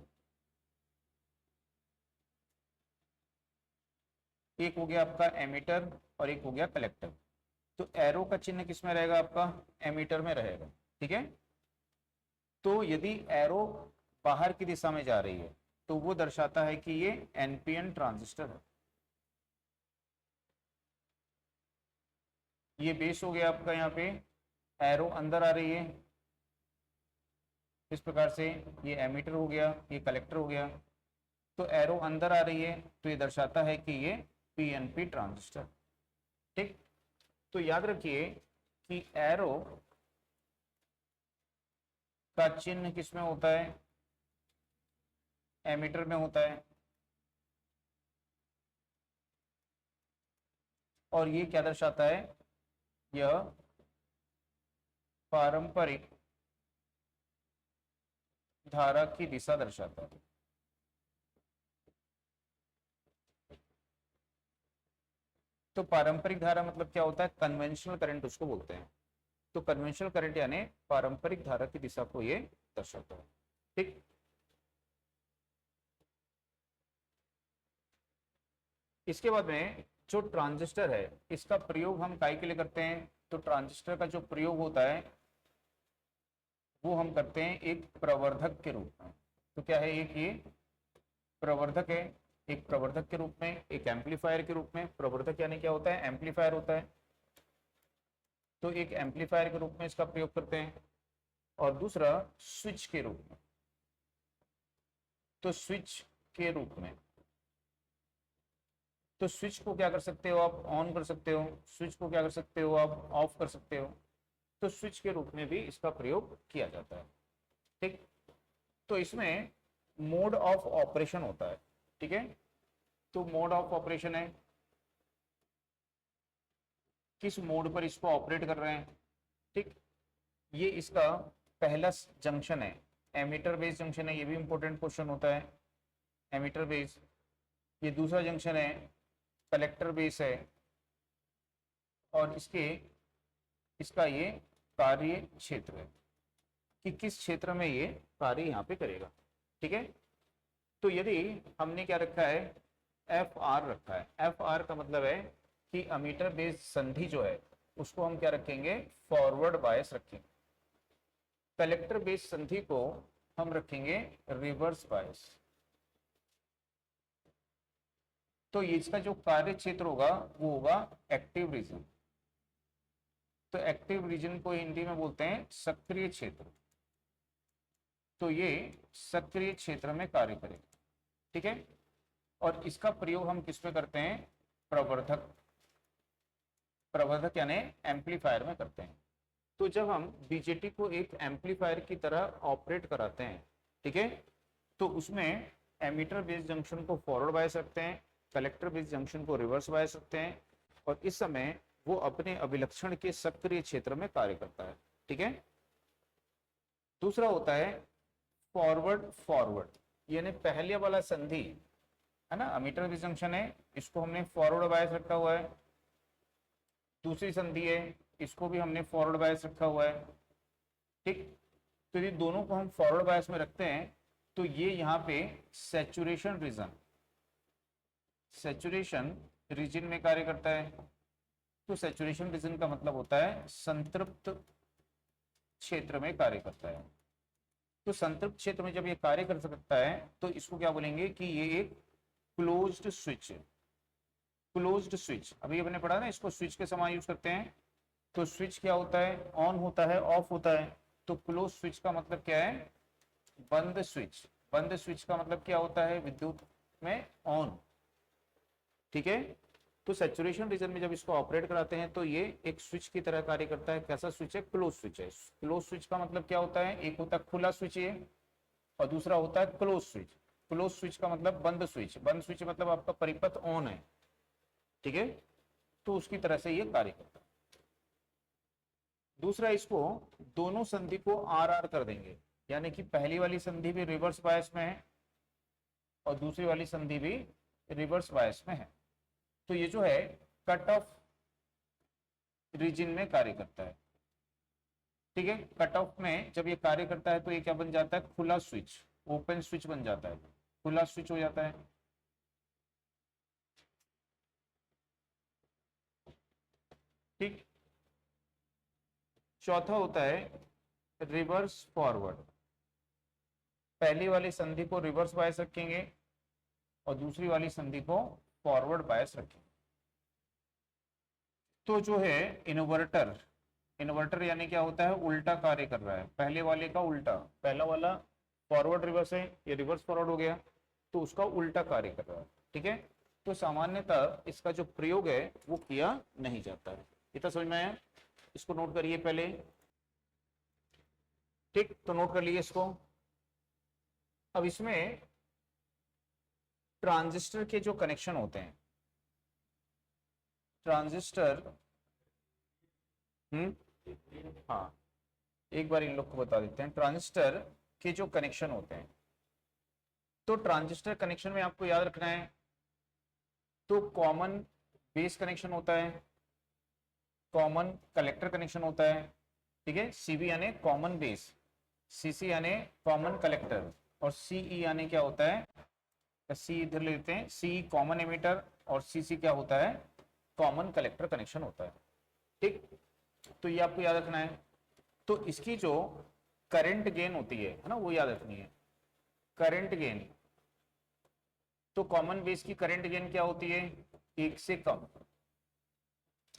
एक हो गया आपका एमीटर और एक हो गया कलेक्टर। तो एरो का चिन्ह किस में रहेगा आपका, एमीटर में रहेगा, ठीक है। तो यदि एरो बाहर की दिशा में जा रही है तो वो दर्शाता है कि ये एनपीएन ट्रांजिस्टर है। ये बेस हो गया आपका, यहाँ पे एरो अंदर आ रही है इस प्रकार से, ये एमीटर हो गया, ये कलेक्टर हो गया। तो एरो अंदर आ रही है तो ये दर्शाता है कि ये पीएनपी ट्रांजिस्टर, ठीक। तो याद रखिए कि एरो का चिन्ह किसमें होता है, एमीटर में होता है। और ये क्या दर्शाता है, यह पारंपरिक धारा की दिशा दर्शाता है। तो पारंपरिक धारा मतलब क्या होता है, कन्वेंशनल करंट उसको बोलते हैं। तो कन्वेंशनल करंट यानी पारंपरिक धारा की दिशा को ये दर्शाता है, ठीक। इसके बाद में जो ट्रांजिस्टर है इसका प्रयोग हम काय के लिए करते हैं, तो ट्रांजिस्टर का जो प्रयोग होता है वो हम करते हैं एक प्रवर्धक के रूप में। तो क्या है, एक ये प्रवर्धक है, एक प्रवर्धक के रूप में, एक एम्पलीफायर के रूप में। प्रवर्धक यानी क्या होता है, एम्पलीफायर होता है। तो एक एम्पलीफायर के रूप में इसका प्रयोग करते हैं। और दूसरा स्विच के रूप में, तो स्विच के रूप में, तो स्विच को क्या कर सकते हो आप, ऑन कर सकते हो, स्विच को क्या कर सकते हो आप, ऑफ कर सकते हो। तो स्विच के रूप में भी इसका प्रयोग किया जाता है, ठीक। तो इसमें मोड ऑफ ऑपरेशन होता है, ठीक है। तो मोड ऑफ ऑपरेशन है, किस मोड पर इसको ऑपरेट कर रहे हैं, ठीक। ये इसका पहला जंक्शन है, एमीटर बेस जंक्शन है, ये भी इंपॉर्टेंट क्वेश्चन होता है, एमीटर बेस। ये दूसरा जंक्शन है, कलेक्टर बेस है। और इसका ये कार्य क्षेत्र है कि किस क्षेत्र में ये कार्य यहाँ पे करेगा, ठीक है। तो यदि हमने क्या रखा है, एफ आर रखा है। एफ आर का मतलब है कि अमीटर बेस संधि जो है उसको हम क्या रखेंगे, फॉरवर्ड बायस रखेंगे। कलेक्टर बेस संधि को हम रखेंगे रिवर्स बायस। तो इसका जो कार्य क्षेत्र होगा वो होगा एक्टिव रीजन। तो एक्टिव रीजन को हिंदी में बोलते हैं सक्रिय क्षेत्र। तो ये सक्रिय क्षेत्र में कार्य करेगा, ठीक है। और इसका प्रयोग हम किस में करते हैं, प्रवर्धक, प्रवर्धक यानी एम्पलीफायर में करते हैं। तो जब हम बीजेटी को एक एम्पलीफायर की तरह ऑपरेट कराते हैं, ठीक है, तो उसमें एमीटर बेस जंक्शन को फॉरवर्ड बायस रखते हैं, कलेक्टर बेस जंक्शन को रिवर्स बायस रखते हैं। और इस समय वो अपने अभिलक्षण के सक्रिय क्षेत्र में कार्य करता है, ठीक है। दूसरा होता है फॉरवर्ड फॉरवर्ड, यानी पहले वाला संधि है ना, अमीटर बेस जंक्शन है, इसको हमने फॉरवर्ड बायस रखा हुआ है। दूसरी संधि है, इसको भी हमने फॉरवर्ड बायस रखा हुआ है, ठीक। तो ये दोनों को हम फॉरवर्ड बायस में रखते हैं तो ये यहाँ पे सैचुरेशन रीजन, सैचुरेशन रीजन में कार्य करता है। तो सैचुरेशन रीजन का मतलब होता है संतृप्त क्षेत्र में कार्य करता है। तो संतृप्त क्षेत्र में जब ये कार्य कर सकता है तो इसको क्या बोलेंगे कि ये एक क्लोज्ड स्विच है। क्लोज्ड स्विच अभी अपने पढ़ा ना, इसको स्विच के समान यूज करते हैं। तो स्विच क्या होता है, ऑन होता है, ऑफ होता है। तो क्लोज स्विच का मतलब क्या है, बंद स्विच। बंद स्विच का मतलब क्या होता है, विद्युत में ऑन, ठीक है। तो सैचुरेशन रीजन में जब इसको ऑपरेट कराते हैं तो ये एक स्विच की तरह कार्य करता है। कैसा स्विच है, क्लोज स्विच है। क्लोज स्विच का मतलब क्या होता है, एक होता है खुला स्विच ये, और दूसरा होता है क्लोज स्विच। क्लोज स्विच का मतलब बंद स्विच। बंद स्विच मतलब आपका परिपथ ऑन है, ठीक है। तो उसकी तरह से ये कार्य करता है। दूसरा, इसको दोनों संधि को आर आर कर देंगे, यानी कि पहली वाली संधि भी रिवर्स बायस में है और दूसरी वाली संधि भी रिवर्स बायस में है। तो ये जो है कट ऑफ रीजन में कार्य करता है। ठीक है, कट ऑफ में जब ये कार्य करता है तो ये क्या बन जाता है, खुला स्विच, ओपन स्विच बन जाता है, खुला स्विच हो जाता है। ठीक, चौथा होता है रिवर्स फॉरवर्ड। पहली वाली संधि को रिवर्स बायस रखेंगे और दूसरी वाली संधि को फॉरवर्ड बायस रखेंगे। तो जो है इन्वर्टर, इन्वर्टर यानी क्या होता है, उल्टा कार्य कर रहा है, पहले वाले का उल्टा। पहला वाला फॉरवर्ड रिवर्स है, ये रिवर्स फॉरवर्ड हो गया, तो उसका उल्टा कार्य कर रहा है। ठीक है, तो सामान्यतः इसका जो प्रयोग है वो किया नहीं जाता है। इतना समझ में आया, इसको नोट करिए पहले। ठीक, तो नोट कर लीजिए इसको। अब इसमें ट्रांजिस्टर के जो कनेक्शन होते हैं, ट्रांजिस्टर, हाँ, एक बार इन लोग को बता देते हैं ट्रांजिस्टर के जो कनेक्शन होते हैं। तो ट्रांजिस्टर कनेक्शन में आपको याद रखना है, तो कॉमन बेस कनेक्शन होता है, कॉमन कलेक्टर कनेक्शन होता है। ठीक है, सीबी यानी कॉमन बेस, सीसी यानी कॉमन कलेक्टर, और सीई यानी क्या होता है, सी इधर लेते हैं, सी कॉमन एमिटर और सीसी क्या होता है, कॉमन कलेक्टर कनेक्शन होता है। ठीक, तो ये आपको याद रखना है। तो इसकी जो करंट गेन होती है ना, वो याद रखनी है, करंट गेन। तो कॉमन बेस की करंट गेन क्या होती है, 1 से कम।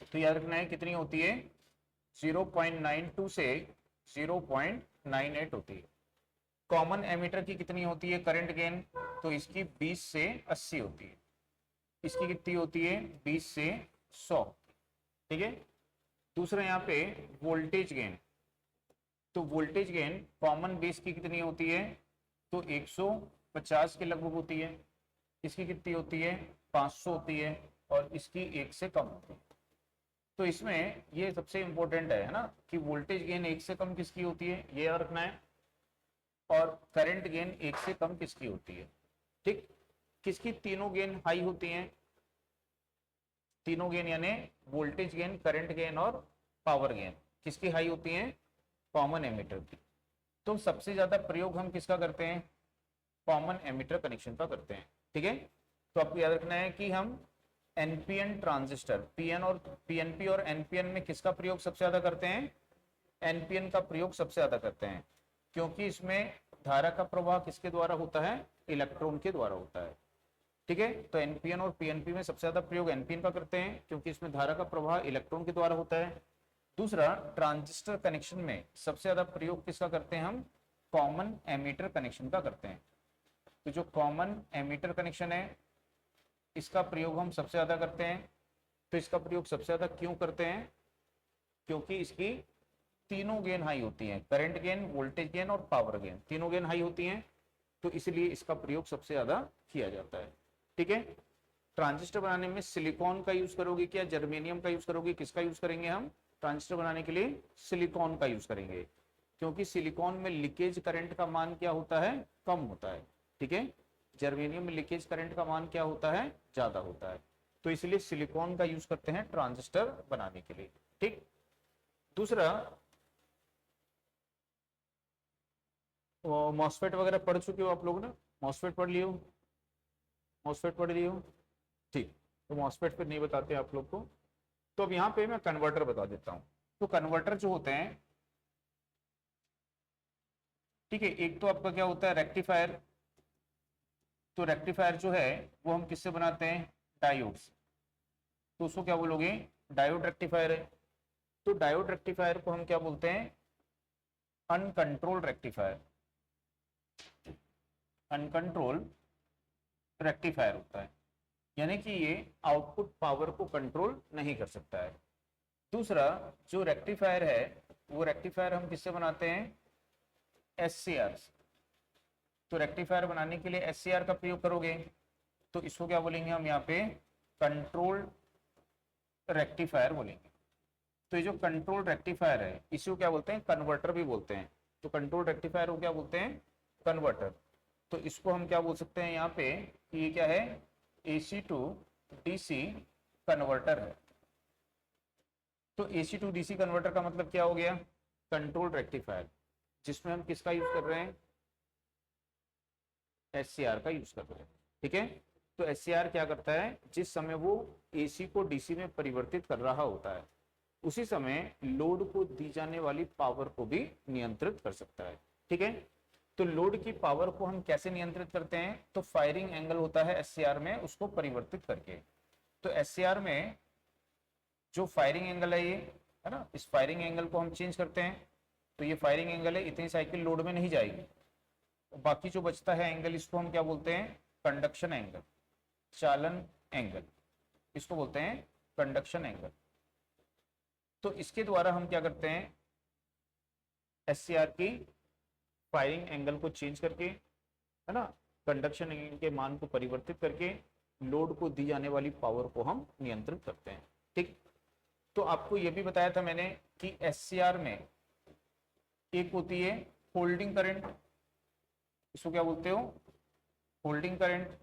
तो याद रखना है कितनी होती है, 0.92 से 0.98 होती है। कॉमन एमीटर की कितनी होती है करंट गेन, तो इसकी 20 से 80 होती है। इसकी कितनी होती है, 20 से 100। ठीक है, दूसरा यहाँ पे वोल्टेज गेन। तो वोल्टेज गेन कॉमन बेस की कितनी होती है, तो 150 के लगभग होती है। इसकी कितनी होती है, 500 होती है, और इसकी 1 से कम होती है। तो इसमें ये सबसे इंपॉर्टेंट है ना, कि वोल्टेज गेन 1 से कम किसकी होती है, ये याद रखना है, और करंट गेन 1 से कम किसकी होती है। ठीक, किसकी तीनों गेन हाई होती हैं, तीनों गेन यानी वोल्टेज गेन, करंट गेन और पावर गेन किसकी हाई होती हैं, कॉमन एमिटर की। तो सबसे ज्यादा प्रयोग हम किसका करते हैं, कॉमन एमिटर कनेक्शन का करते हैं। ठीक है, तो आपको याद रखना है कि हम एनपीएन ट्रांजिस्टर, पीएन और पीएनपी और एनपीएन में किसका प्रयोग सबसे ज्यादा करते हैं, एनपीएन का प्रयोग सबसे ज्यादा करते हैं, क्योंकि इसमें धारा का प्रवाह किसके द्वारा होता है, इलेक्ट्रॉन के द्वारा होता है। ठीक है, तो एनपीएन और पीएनपी में सबसे ज्यादा प्रयोग एनपीएन का करते हैं, क्योंकि इसमें धारा का प्रवाह इलेक्ट्रॉन के द्वारा होता है। दूसरा, ट्रांजिस्टर कनेक्शन में सबसे ज्यादा प्रयोग किसका करते हैं हम, कॉमन एमीटर कनेक्शन का करते हैं। तो जो कॉमन एमीटर कनेक्शन है, इसका प्रयोग हम सबसे ज्यादा करते हैं। तो इसका प्रयोग सबसे ज्यादा क्यों करते हैं, क्योंकि इसकी तीनों गेन हाई होती हैं, करंट गेन, वोल्टेज गेन और पावर गेन, तीनों गेन हाई होती हैं, तो इसलिए इसका प्रयोग सबसे ज्यादा किया जाता है। ठीक है, ट्रांजिस्टर बनाने में सिलिकॉन का यूज करोगे क्या, जर्मेनियम का यूज करोगे, किसका यूज करेंगे हम, ट्रांजिस्टर बनाने के लिए सिलिकॉन का यूज करेंगे, क्योंकि सिलिकॉन में लीकेज करंट का मान क्या होता है, कम होता है। ठीक है, जर्मेनियम में लीकेज करंट का मान क्या होता है, ज्यादा होता है, तो इसलिए सिलिकॉन का यूज करते हैं ट्रांजिस्टर बनाने के लिए। ठीक, दूसरा, मॉसफेट वगैरह पढ़ चुके हो आप लोग ना, मॉसफेट पढ़ लियो, मॉसफेट पढ़ लियो। ठीक, तो मॉसफेट फिर नहीं बताते आप लोग को, तो अब यहाँ पे मैं कन्वर्टर बता देता हूँ। तो कन्वर्टर जो होते हैं, ठीक है, एक तो आपका क्या होता है, रेक्टिफायर। तो रेक्टिफायर जो है वो हम किससे बनाते हैं, डायोड से। तो उसको क्या बोलोगे, डायोड रेक्टिफायर है। तो डायोड रेक्टिफायर को हम क्या बोलते हैं, अनकंट्रोल्ड रेक्टिफायर, अनकंट्रोल्ड रेक्टिफायर होता है, यानी कि ये आउटपुट पावर को कंट्रोल नहीं कर सकता है। दूसरा, जो रेक्टिफायर है वो रेक्टिफायर हम किससे बनाते हैं, एससीआर। तो रेक्टिफायर बनाने के लिए एससीआर का प्रयोग करोगे, तो इसको क्या बोलेंगे हम यहाँ पे, कंट्रोल्ड रेक्टिफायर बोलेंगे। तो ये जो कंट्रोल रेक्टिफायर है इसी क्या बोलते हैं, कन्वर्टर भी बोलते हैं। तो कंट्रोल रेक्टिफायर को क्या बोलते हैं, कन्वर्टर। तो इसको हम क्या बोल सकते हैं यहाँ पे कि ये क्या है, एसी टू डीसी कन्वर्टर है। तो एसी टू डीसी कन्वर्टर का मतलब क्या हो गया? कंट्रोल रेक्टिफायर, जिसमें हम किसका यूज कर रहे हैं? एससीआर का यूज कर रहे हैं। ठीक है, तो एससीआर क्या करता है? जिस समय वो एसी को डीसी में परिवर्तित कर रहा होता है, उसी समय लोड को दी जाने वाली पावर को भी नियंत्रित कर सकता है। ठीक है, तो लोड की पावर को हम कैसे नियंत्रित करते हैं? तो फायरिंग एंगल होता है एससीआर में, उसको परिवर्तित करके। तो एससीआर में जो फायरिंग एंगल है ये, है ना, इस फायरिंग एंगल को हम चेंज करते हैं। तो ये फायरिंग एंगल है, इतनी साइकिल लोड में नहीं जाएगी, तो बाकी जो बचता है एंगल, इसको हम क्या बोलते हैं? कंडक्शन एंगल, चालन एंगल, इसको बोलते हैं कंडक्शन एंगल। तो इसके द्वारा हम क्या करते हैं? एससीआर की फायरिंग एंगल को चेंज करके, है ना, कंडक्शन एंगल के मान को परिवर्तित करके लोड को दी जाने वाली पावर को हम नियंत्रित करते हैं। ठीक, तो आपको यह भी बताया था मैंने कि एससीआर में एक होती है होल्डिंग करंट, इसको क्या बोलते हो? Holding current.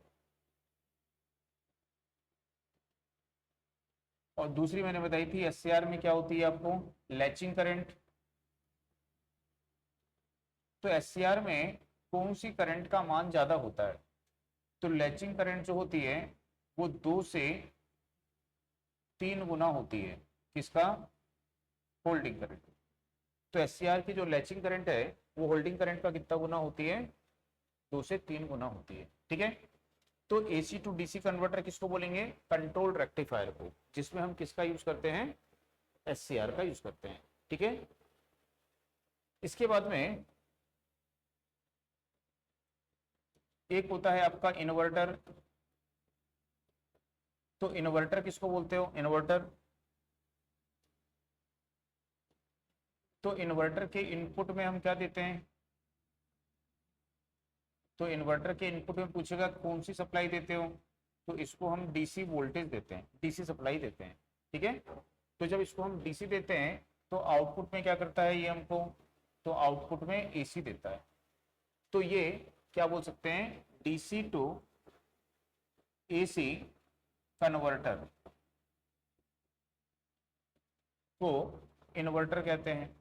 और दूसरी मैंने बताई थी एससीआर में क्या होती है आपको? Latching current. तो एससीआर में कौन सी करंट का मान ज्यादा होता है? तो लैचिंग करंट जो होती है वो 2 से 3 गुना होती है। किसका? Holding current. तो एससीआर की जो लैचिंग करंट है वो होल्डिंग करंट का कितना गुना होती है? 2 से 3 गुना होती है। ठीक है, तो एसी टू डीसी कन्वर्टर किसको बोलेंगे? कंट्रोल रेक्टिफायर को, जिसमें हम किसका यूज करते हैं? एससीआर का यूज करते हैं। ठीक है, इसके बाद में एक होता है आपका इन्वर्टर। तो इन्वर्टर किसको बोलते हो? इन्वर्टर, तो इन्वर्टर के इनपुट में हम क्या देते हैं? तो इन्वर्टर के इनपुट में पूछेगा कौन सी सप्लाई देते हो? तो इसको हम डीसी वोल्टेज देते हैं, डीसी सप्लाई देते हैं। ठीक है, तो जब इसको हम डीसी देते हैं तो आउटपुट में क्या करता है ये हमको? तो आउटपुट में एसी देता है। तो ये क्या बोल सकते हैं? डीसी टू एसी कन्वर्टर को इन्वर्टर कहते हैं।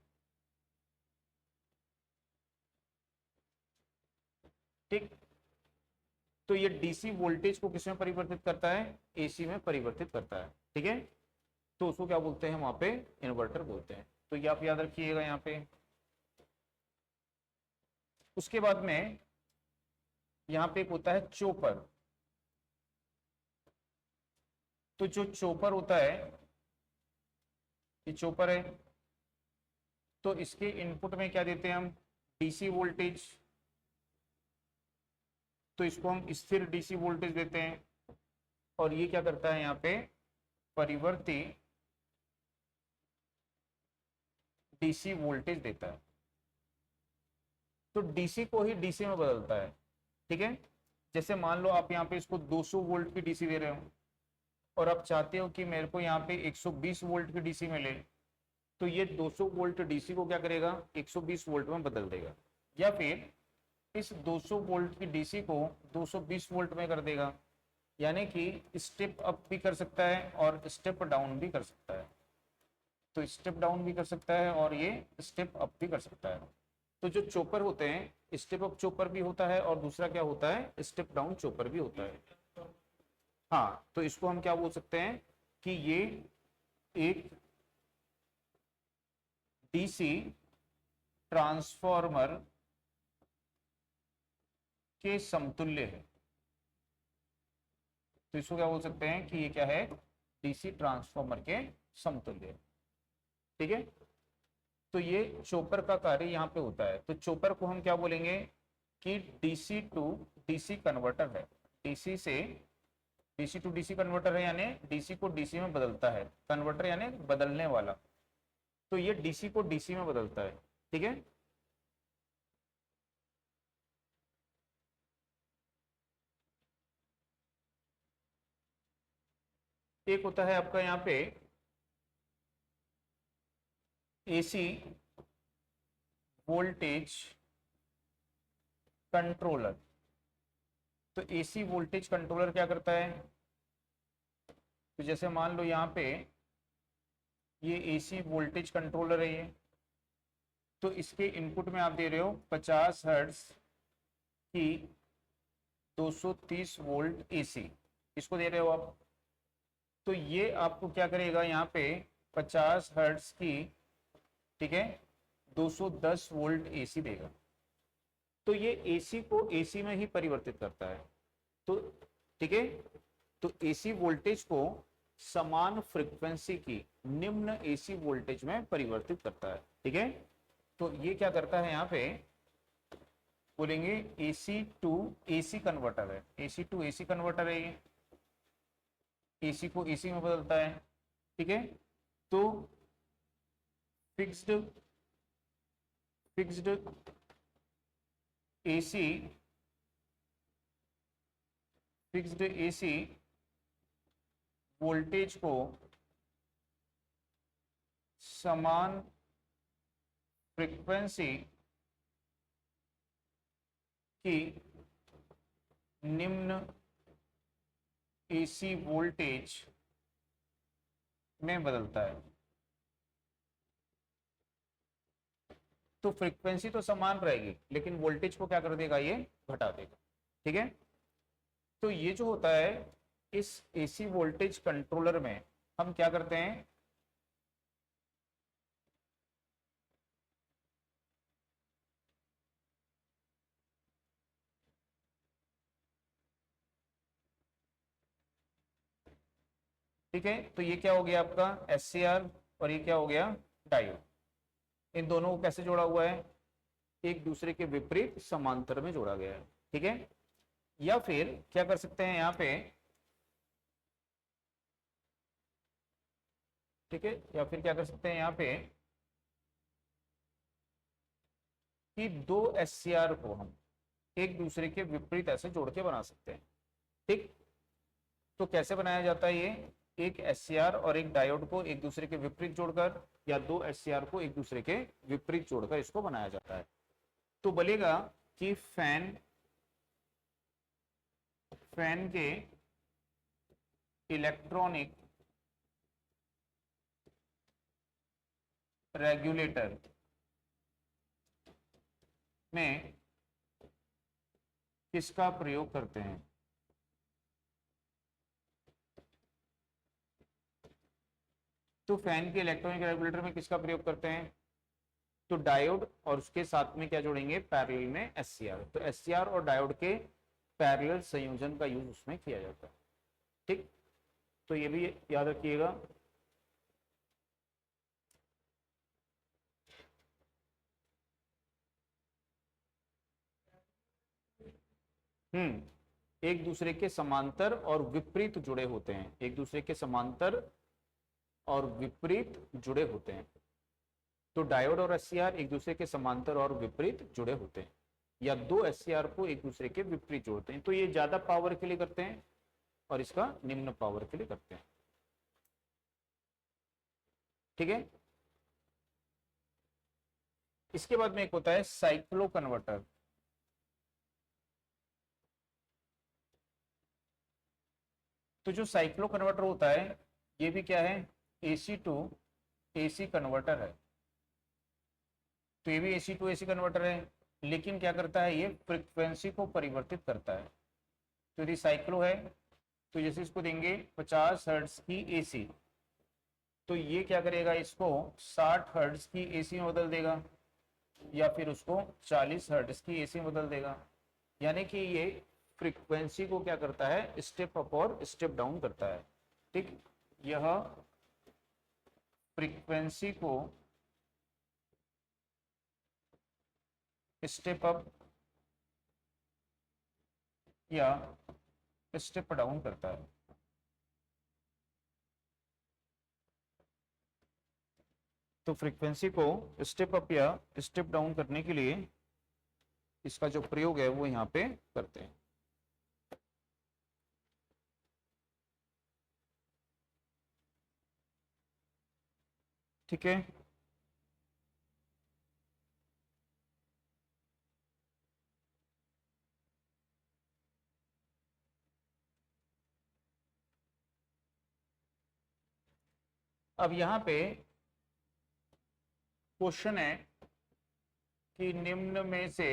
ठीक, तो ये डीसी वोल्टेज को किसमें परिवर्तित करता है? एसी में परिवर्तित करता है। ठीक है, तो उसको क्या बोलते हैं? वहां पे इन्वर्टर बोलते हैं। तो ये आप याद रखिएगा यहाँ पे। उसके बाद में यहाँ पे एक होता है चोपर। तो जो चोपर होता है, ये चोपर है, तो इसके इनपुट में क्या देते हैं हम? DC voltage. तो इसको हम स्थिर डीसी वोल्टेज देते हैं। और ये क्या करता है? यहाँ पे परिवर्ती डीसी वोल्टेज देता है। तो डीसी को ही डीसी में बदलता है। ठीक है, जैसे मान लो आप यहाँ पे इसको 200 वोल्ट की डीसी दे रहे हो और आप चाहते हो कि मेरे को यहाँ पे 120 वोल्ट की डीसी मिले, तो ये 200 वोल्ट डीसी को क्या करेगा? 120 वोल्ट में बदल देगा। या फिर इस 200 वोल्ट की डीसी को 220 वोल्ट में कर देगा। यानी कि स्टेप अप भी कर सकता है और स्टेप डाउन भी कर सकता है। तो स्टेप डाउन भी कर सकता है और ये स्टेप अप भी कर सकता है। तो जो चोपर होते हैं, स्टेप अप चोपर भी होता है और दूसरा क्या होता है? स्टेप डाउन चोपर भी होता है। हाँ, तो इसको हम क्या बोल सकते हैं कि ये एक डीसी ट्रांसफॉर्मर के समतुल्य है। तो इसको क्या बोल सकते हैं कि ये क्या है? डीसी ट्रांसफॉर्मर के समतुल्य है। ठीक है, तो ये चोपर का कार्य यहाँ पे होता है। तो चोपर को हम क्या बोलेंगे कि डीसी टू डीसी कन्वर्टर है। डीसी से डीसी टू डीसी कन्वर्टर है, यानी डीसी को डीसी में बदलता है। कन्वर्टर यानी बदलने वाला। तो ये डीसी को डीसी में बदलता है। ठीक है, एक होता है आपका यहाँ पे एसी वोल्टेज कंट्रोलर। तो एसी वोल्टेज कंट्रोलर क्या करता है? तो जैसे मान लो यहाँ पे ये एसी वोल्टेज कंट्रोलर है ये, तो इसके इनपुट में आप दे रहे हो 50 हर्ट्ज की 230 वोल्ट एसी, इसको दे रहे हो आप। तो ये आपको क्या करेगा यहाँ पे 50 हर्ट्ज की, ठीक है, 210 वोल्ट एसी देगा। तो ये एसी को एसी में ही परिवर्तित करता है। तो ठीक है, तो एसी वोल्टेज को समान फ्रीक्वेंसी की निम्न एसी वोल्टेज में परिवर्तित करता है। ठीक है, तो ये क्या करता है यहाँ पे बोलेंगे एसी टू एसी कन्वर्टर है, एसी टू एसी कन्वर्टर है ये, एसी को एसी में बदलता है। ठीक है, तो fixed fixed AC fixed AC voltage को समान फ्रीक्वेंसी की निम्न एसी वोल्टेज में बदलता है। तो फ्रीक्वेंसी तो समान रहेगी लेकिन वोल्टेज को क्या कर देगा, ये घटा देगा। ठीक है, तो ये जो होता है इस एसी वोल्टेज कंट्रोलर में हम क्या करते हैं, ठीक है, तो ये क्या हो गया आपका एससीआर और ये क्या हो गया डायोड। इन दोनों को कैसे जोड़ा हुआ है, एक दूसरे के विपरीत समांतर में जोड़ा गया है। ठीक है, या फिर क्या कर सकते हैं यहाँ पे, ठीक है, या फिर क्या कर सकते हैं यहाँ पे कि दो एससीआर को हम एक दूसरे के विपरीत ऐसे जोड़ के बना सकते हैं। ठीक, तो कैसे बनाया जाता है ये, एक एससीआर और एक डायोड को एक दूसरे के विपरीत जोड़कर या दो एससीआर को एक दूसरे के विपरीत जोड़कर इसको बनाया जाता है। तो बोलेगा कि फैन के इलेक्ट्रॉनिक रेगुलेटर में किसका प्रयोग करते हैं, तो फैन के इलेक्ट्रॉनिक रेगुलेटर में किसका प्रयोग करते हैं, तो डायोड और उसके साथ में क्या जोड़ेंगे पैरेलल में एससीआर। तो एससीआर और डायोड के पैरेलल संयोजन का यूज उसमें किया जाता है। ठीक, तो ये भी याद रखिएगा। एक दूसरे के समांतर और विपरीत जुड़े होते हैं, एक दूसरे के समांतर और विपरीत जुड़े होते हैं। तो डायोड और एससीआर एक दूसरे के समांतर और विपरीत जुड़े होते हैं, या दो एससीआर को एक दूसरे के विपरीत जोड़ते हैं। तो ये ज्यादा पावर के लिए करते हैं और इसका निम्न पावर के लिए करते हैं। ठीक है, इसके बाद में एक होता है साइक्लो कन्वर्टर। तो जो साइक्लो कन्वर्टर होता है ये भी क्या है, एसी टू एसी कन्वर्टर है। तो ये भी एसी टू एसी कन्वर्टर है, लेकिन क्या करता है ये फ्रीक्वेंसी को परिवर्तित करता है। तो यदि साइक्लो है तो जैसे इसको देंगे 50 हर्ट्ज की एसी, तो ये क्या करेगा, इसको 60 हर्ट्ज की एसी में बदल देगा या फिर उसको 40 हर्ट्ज की एसी में बदल देगा। यानी कि ये फ्रीक्वेंसी को क्या करता है, स्टेप अप और स्टेप डाउन करता है। ठीक, यह फ्रीक्वेंसी को स्टेप अप या स्टेप डाउन करता है। तो फ्रीक्वेंसी को स्टेप अप या स्टेप डाउन करने के लिए इसका जो प्रयोग है वो यहाँ पे करते हैं। ठीक है, अब यहाँ पे क्वेश्चन है कि निम्न में से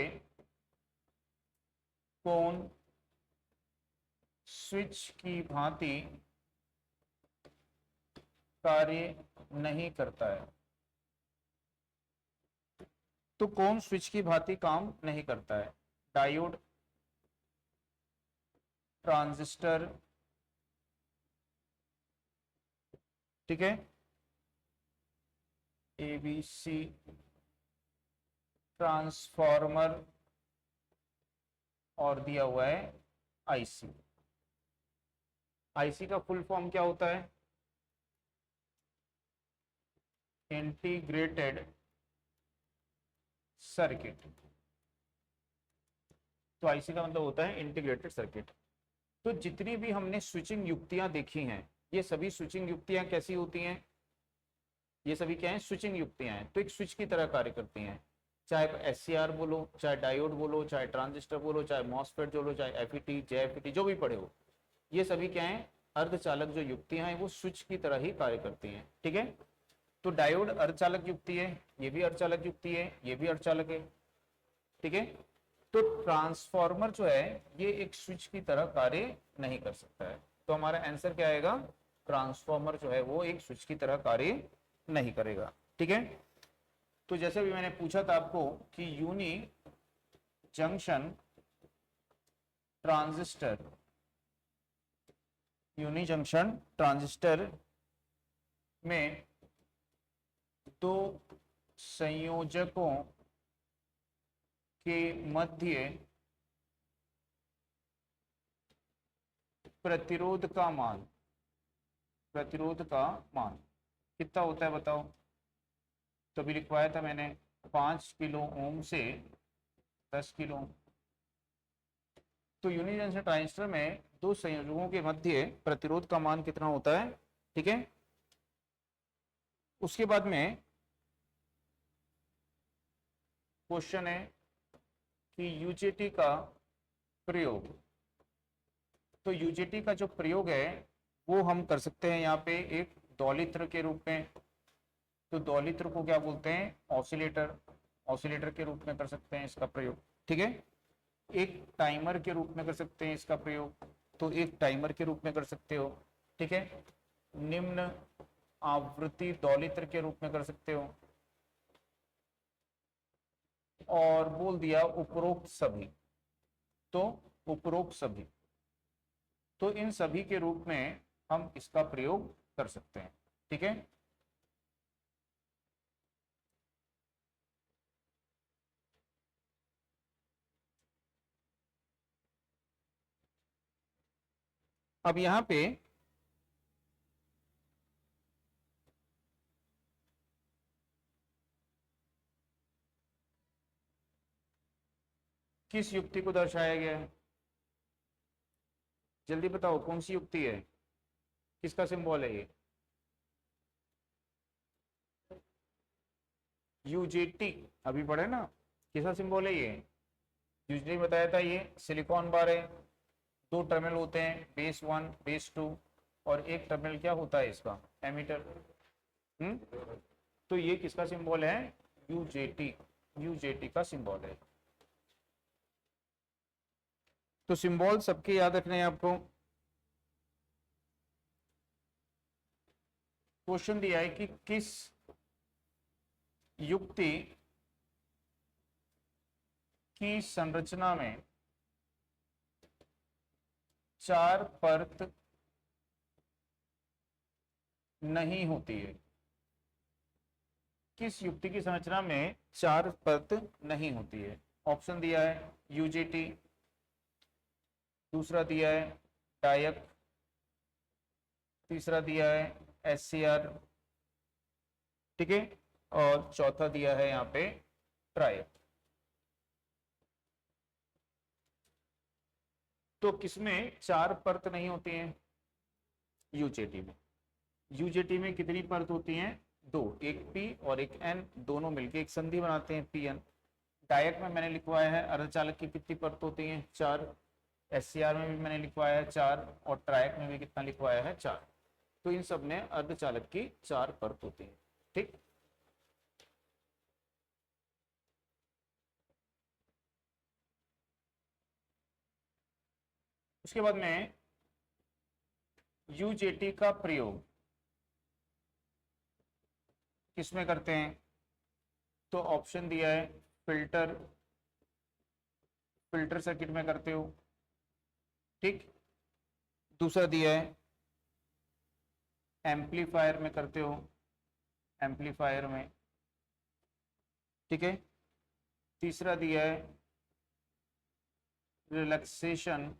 कौन स्विच की भांति कार्य नहीं करता है। तो कौन स्विच की भांति काम नहीं करता है? डायोड, ट्रांजिस्टर, ठीक है, एबीसी, ट्रांसफॉर्मर और दिया हुआ है आईसी। आईसी का फुल फॉर्म क्या होता है? Integrated circuit. तो आईसी का मतलब होता है इंटीग्रेटेड सर्किट। तो जितनी भी हमने स्विचिंग युक्तियां देखी हैं, ये सभी स्विचिंग युक्तियां कैसी होती हैं? ये सभी क्या है? स्विचिंग युक्तियां हैं। तो एक स्विच की तरह कार्य करती हैं, चाहे एससीआर बोलो, चाहे डायोड बोलो, चाहे ट्रांजिस्टर बोलो, चाहे मॉसफेट बोलो, चाहे एफईटी, जेएफईटी, जो भी पढ़े हो, ये सभी क्या है? अर्धचालक जो युक्तियां हैं वो स्विच की तरह ही कार्य करती हैं, ठीक है। तो डायोड अर्धचालक युक्ति है, ये भी अर्धचालक युक्ति है, ये भी अर्धचालक है, ठीक है। तो ट्रांसफॉर्मर जो है ये एक स्विच की तरह कार्य नहीं कर सकता है। तो हमारा आंसर क्या आएगा? ट्रांसफॉर्मर जो है वो एक स्विच की तरह कार्य नहीं करेगा, ठीक है। तो जैसे भी मैंने पूछा था आपको कि unijunction transistor, unijunction transistor में दो संयोजकों के मध्य प्रतिरोध का मान कितना होता है बताओ? तो अभी लिखवाया था मैंने 5 किलो ओम से 10 किलो। तो यूनि जंक्शन ट्रांजिस्टर में दो संयोजकों के मध्य प्रतिरोध का मान कितना होता है, ठीक है। उसके बाद में क्वेश्चन है कि यूजेटी का प्रयोग। तो यूजेटी का जो प्रयोग है वो हम कर सकते हैं यहाँ पे एक दोलित्र के रूप में। तो दोलित्र को क्या बोलते हैं? ऑसिलेटर। ऑसिलेटर के रूप में कर सकते हैं इसका प्रयोग, ठीक है। एक टाइमर के रूप में कर सकते हैं इसका प्रयोग, तो एक टाइमर के रूप में कर सकते हो, ठीक है। निम्न आवृत्ति दोलित्र के रूप में कर सकते हो, और बोल दिया उपरोक्त सभी। तो उपरोक्त सभी, तो इन सभी के रूप में हम इसका प्रयोग कर सकते हैं, ठीक है। अब यहां पे किस युक्ति को दर्शाया गया है? जल्दी बताओ कौन सी युक्ति है, किसका सिंबल है ये? यूजेटी, अभी पढ़े ना, किसका सिंबल है ये? यूजली बताया था ये सिलिकॉन बार है, दो टर्मिनल होते हैं, बेस 1 बेस 2, और एक टर्मिनल क्या होता है इसका? एमीटर। तो ये किसका सिंबल है? यूजेटी, यूजेटी का सिंबल है। तो सिंबल सबके याद रखने हैं आपको। क्वेश्चन दिया है कि किस युक्ति की संरचना में 4 परत नहीं होती है। किस युक्ति की संरचना में 4 परत नहीं होती है? ऑप्शन दिया है यूजेटी, दूसरा दिया है डायक, तीसरा दिया है एससीआर, ठीक है, और चौथा दिया है यहाँ पे ट्रायक। तो किसमें 4 परत नहीं होती हैं? यूजेटी में। यूजेटी में कितनी परत होती हैं? 2, एक पी और एक एन, दोनों मिलकर एक संधि बनाते हैं पी एन। डायक में मैंने लिखवाया है अर्धचालक की कितनी परत होती हैं? 4। एससीआर में भी मैंने लिखवाया है 4, और ट्रायक में भी कितना लिखवाया है? 4, तो इन सब में अर्धचालक की 4 परत होती है। ठीक, उसके बाद में यूजेटी का प्रयोग किसमें करते हैं? तो ऑप्शन दिया है फिल्टर, फिल्टर सर्किट में करते हो। ठीक, दूसरा दिया है एम्पलीफायर में करते हो, एम्पलीफायर में। ठीक है, तीसरा दिया है रिलैक्सेशन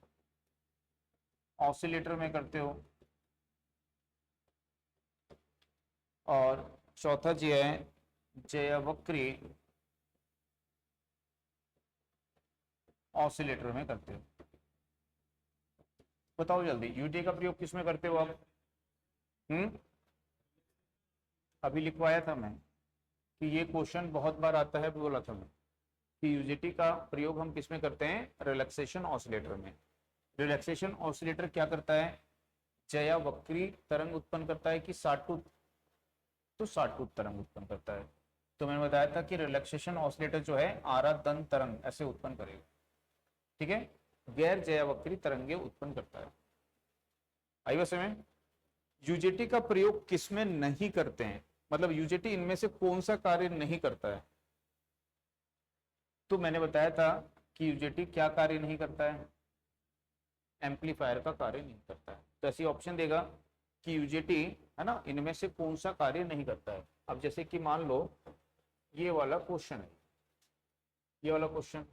ऑसिलेटर में करते हो, और चौथा दिया है जयावक्री ऑसिलेटर में करते हो। बताओ जल्दी, यूटी का प्रयोग किसमें करते हो आप? अभी लिखवाया था मैं कि ये क्वेश्चन बहुत बार आता है, बोला था मैं कि यूजेटी का प्रयोग हम किसमें करते हैं? रिलैक्सेशन ऑसिलेटर में। रिलैक्सेशन ऑसिलेटर क्या करता है? जयावक्री तरंग उत्पन्न करता है कि साटूथ? तो साटूथ तरंग उत्पन्न करता है। तो मैंने बताया था कि रिलैक्सेशन ऑसिलेटर जो है आरादन तरंग ऐसे उत्पन्न करेगा। ठीक है, गैर जयावक्री तरंगे उत्पन्न करता है। आई बस में यूजेटी का प्रयोग किसमें नहीं करते हैं, मतलब यूजेटी इनमें से कौन सा कार्य नहीं करता है? तो मैंने बताया था कि यूजेटी क्या कार्य नहीं करता है? एम्पलीफायर का कार्य नहीं करता है। तो ऐसी ऑप्शन देगा कि यूजेटी है ना, इनमें से कौन सा कार्य नहीं करता है। अब जैसे कि मान लो ये वाला क्वेश्चन है, ये वाला क्वेश्चन,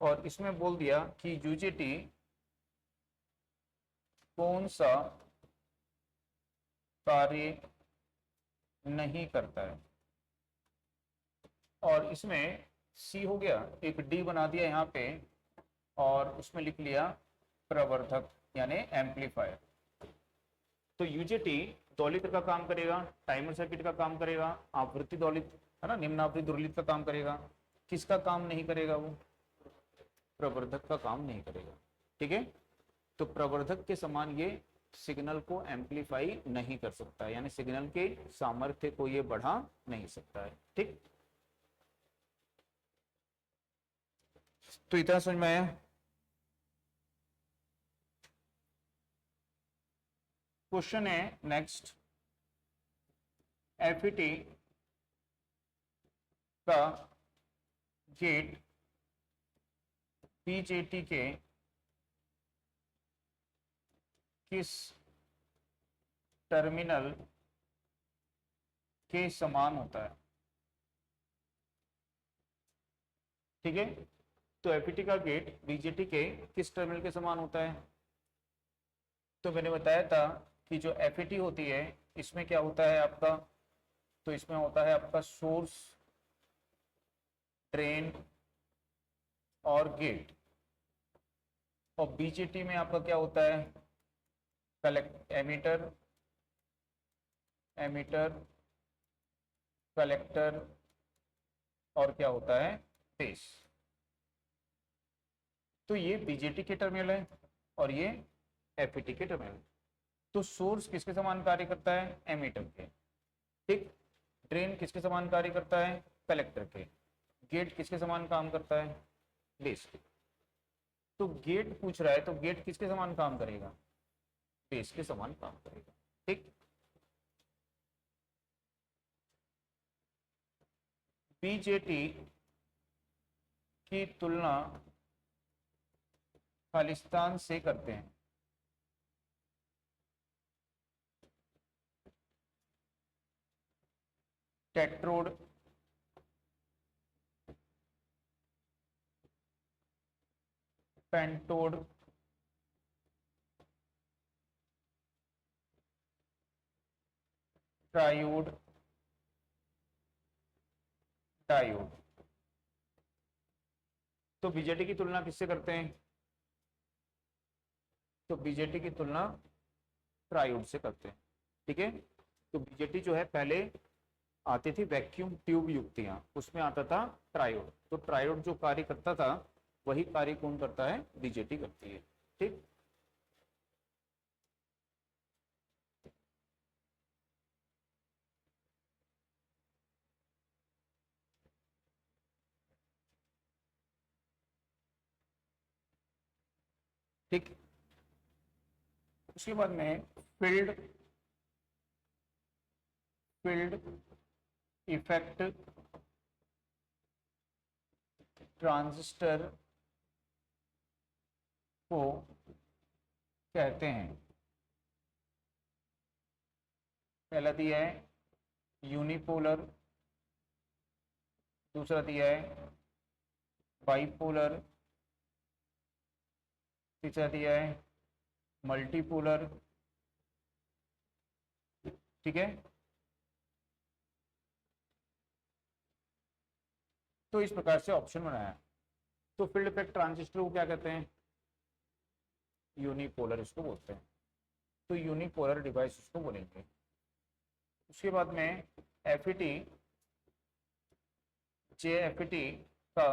और इसमें बोल दिया कि यूजेटी कौन सा कार्य नहीं करता है, और इसमें सी हो गया, एक डी बना दिया यहाँ पे, और उसमें लिख लिया प्रवर्धक यानी एम्पलीफायर। तो यूजेटी दोलित्र का काम करेगा, टाइमर सर्किट का काम करेगा, आवृत्ति दोलित है ना, निम्न आवृत्ति दोलित्र का काम करेगा। किसका काम नहीं करेगा? वो प्रवर्धक का काम नहीं करेगा। ठीक है, तो प्रवर्धक के समान ये सिग्नल को एम्पलीफाई नहीं कर सकता, यानी सिग्नल के सामर्थ्य को ये बढ़ा नहीं सकता है। ठीक, तो इतना समझ में आया? क्वेश्चन है नेक्स्ट, एफईटी का गेट बीजेटी के किस टर्मिनल के समान होता है? ठीक है, तो एफईटी का गेट बीजेटी के किस टर्मिनल के समान होता है? तो मैंने बताया था कि जो एफईटी होती है इसमें क्या होता है आपका? तो इसमें होता है आपका सोर्स, ड्रेन और गेट, और बीजेटी में आपका क्या होता है? कलेक्ट, एमीटर, एमीटर, कलेक्टर, और क्या होता है? बेस। तो ये बीजेटी के टर्मिनल है और ये एफईटी के टर्मिनल। तो सोर्स किसके समान कार्य करता है? एमीटर के। ठीक, ड्रेन किसके समान कार्य करता है? कलेक्टर के। गेट किसके समान काम करता है? बेस के। तो गेट पूछ रहा है, तो गेट किसके समान काम करेगा? बेस के समान काम करेगा। ठीक, बीजेटी की तुलना खालिस्तान से करते हैं। Tetrode, pentode, triode, diode. तो बीजेटी की तुलना किससे करते हैं? तो बीजेटी की तुलना ट्रायोड से करते हैं। ठीक है, तो बीजेटी जो है पहले आती थी वैक्यूम ट्यूब युक्तियां, उसमें आता था ट्रायोड। तो ट्रायोड जो कार्य करता था वही कार्य कौन करता है? बीजेटी करती है। ठीक, ठीक। उसके बाद में फील्ड इफेक्ट ट्रांजिस्टर को कहते हैं। पहला दिया है यूनिपोलर, दूसरा दिया है बाइपोलर, तीसरा दिया है मल्टीपोलर। ठीक है, तो इस प्रकार से ऑप्शन बनाया। तो फील्ड इफेक्ट ट्रांजिस्टर को क्या कहते हैं? यूनिपोलर इसको बोलते हैं। तो यूनिपोलर डिवाइस इसको बोलेंगे। उसके बाद में एफईटी, जेएफईटी का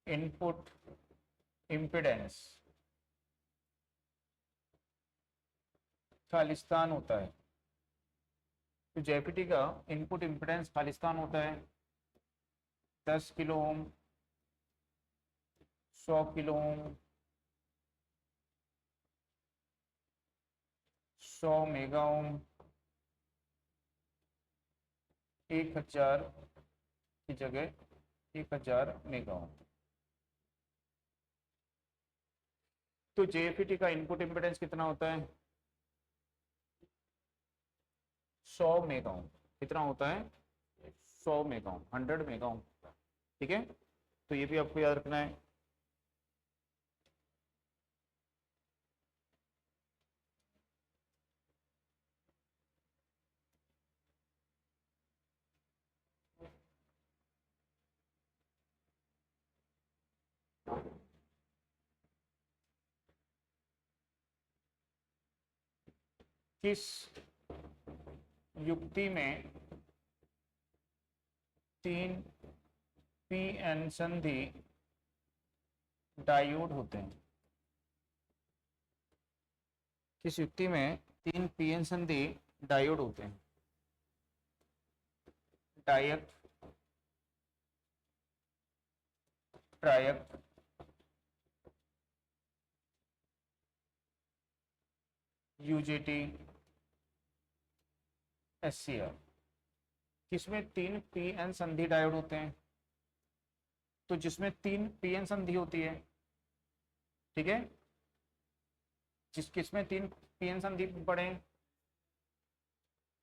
इनपुट इम्पीडेंस खालिस्तान होता है। तो जेएफईटी का इनपुट इम्पीडेंस खालिस्तान होता है 10 kilo ohm, 100 kilo ohm, 100 mega ohm, 1000 की जगह 1000 मेगा ओम। तो जेएफईटी का इनपुट इम्पीडेंस कितना होता है? 100 मेगा ओम। कितना होता है? 100 मेगा ओम, 100 मेगा ओम। ठीक है, तो ये भी आपको याद रखना है। किस युक्ति में 3 पीएन संधि डायोड होते हैं? किस युक्ति में 3 पीएन संधि डायोड होते हैं? डायक, ट्रायक, यूजेटी, एससीआर। किसमें 3 पीएन संधि डायोड होते हैं? तो जिसमें 3 पीएन संधि होती है, ठीक है, किसमें 3 पीएन संधि पढ़े?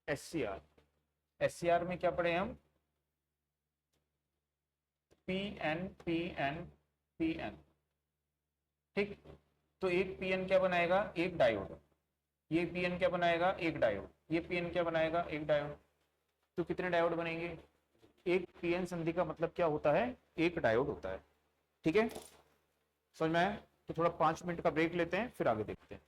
एससीआर। एससीआर में क्या पढ़े हम? PN PN PN. ठीक, तो एक पीएन क्या बनाएगा? एक डायोड। ये पीएन क्या बनाएगा? एक डायोड। ये पीएन क्या बनाएगा? एक डायोड। तो कितने डायोड बनेंगे? एक पीएन संधि का मतलब क्या होता है? एक डायोड होता है। ठीक है, समझ में आया? तो थोड़ा 5 मिनट का ब्रेक लेते हैं, फिर आगे देखते हैं।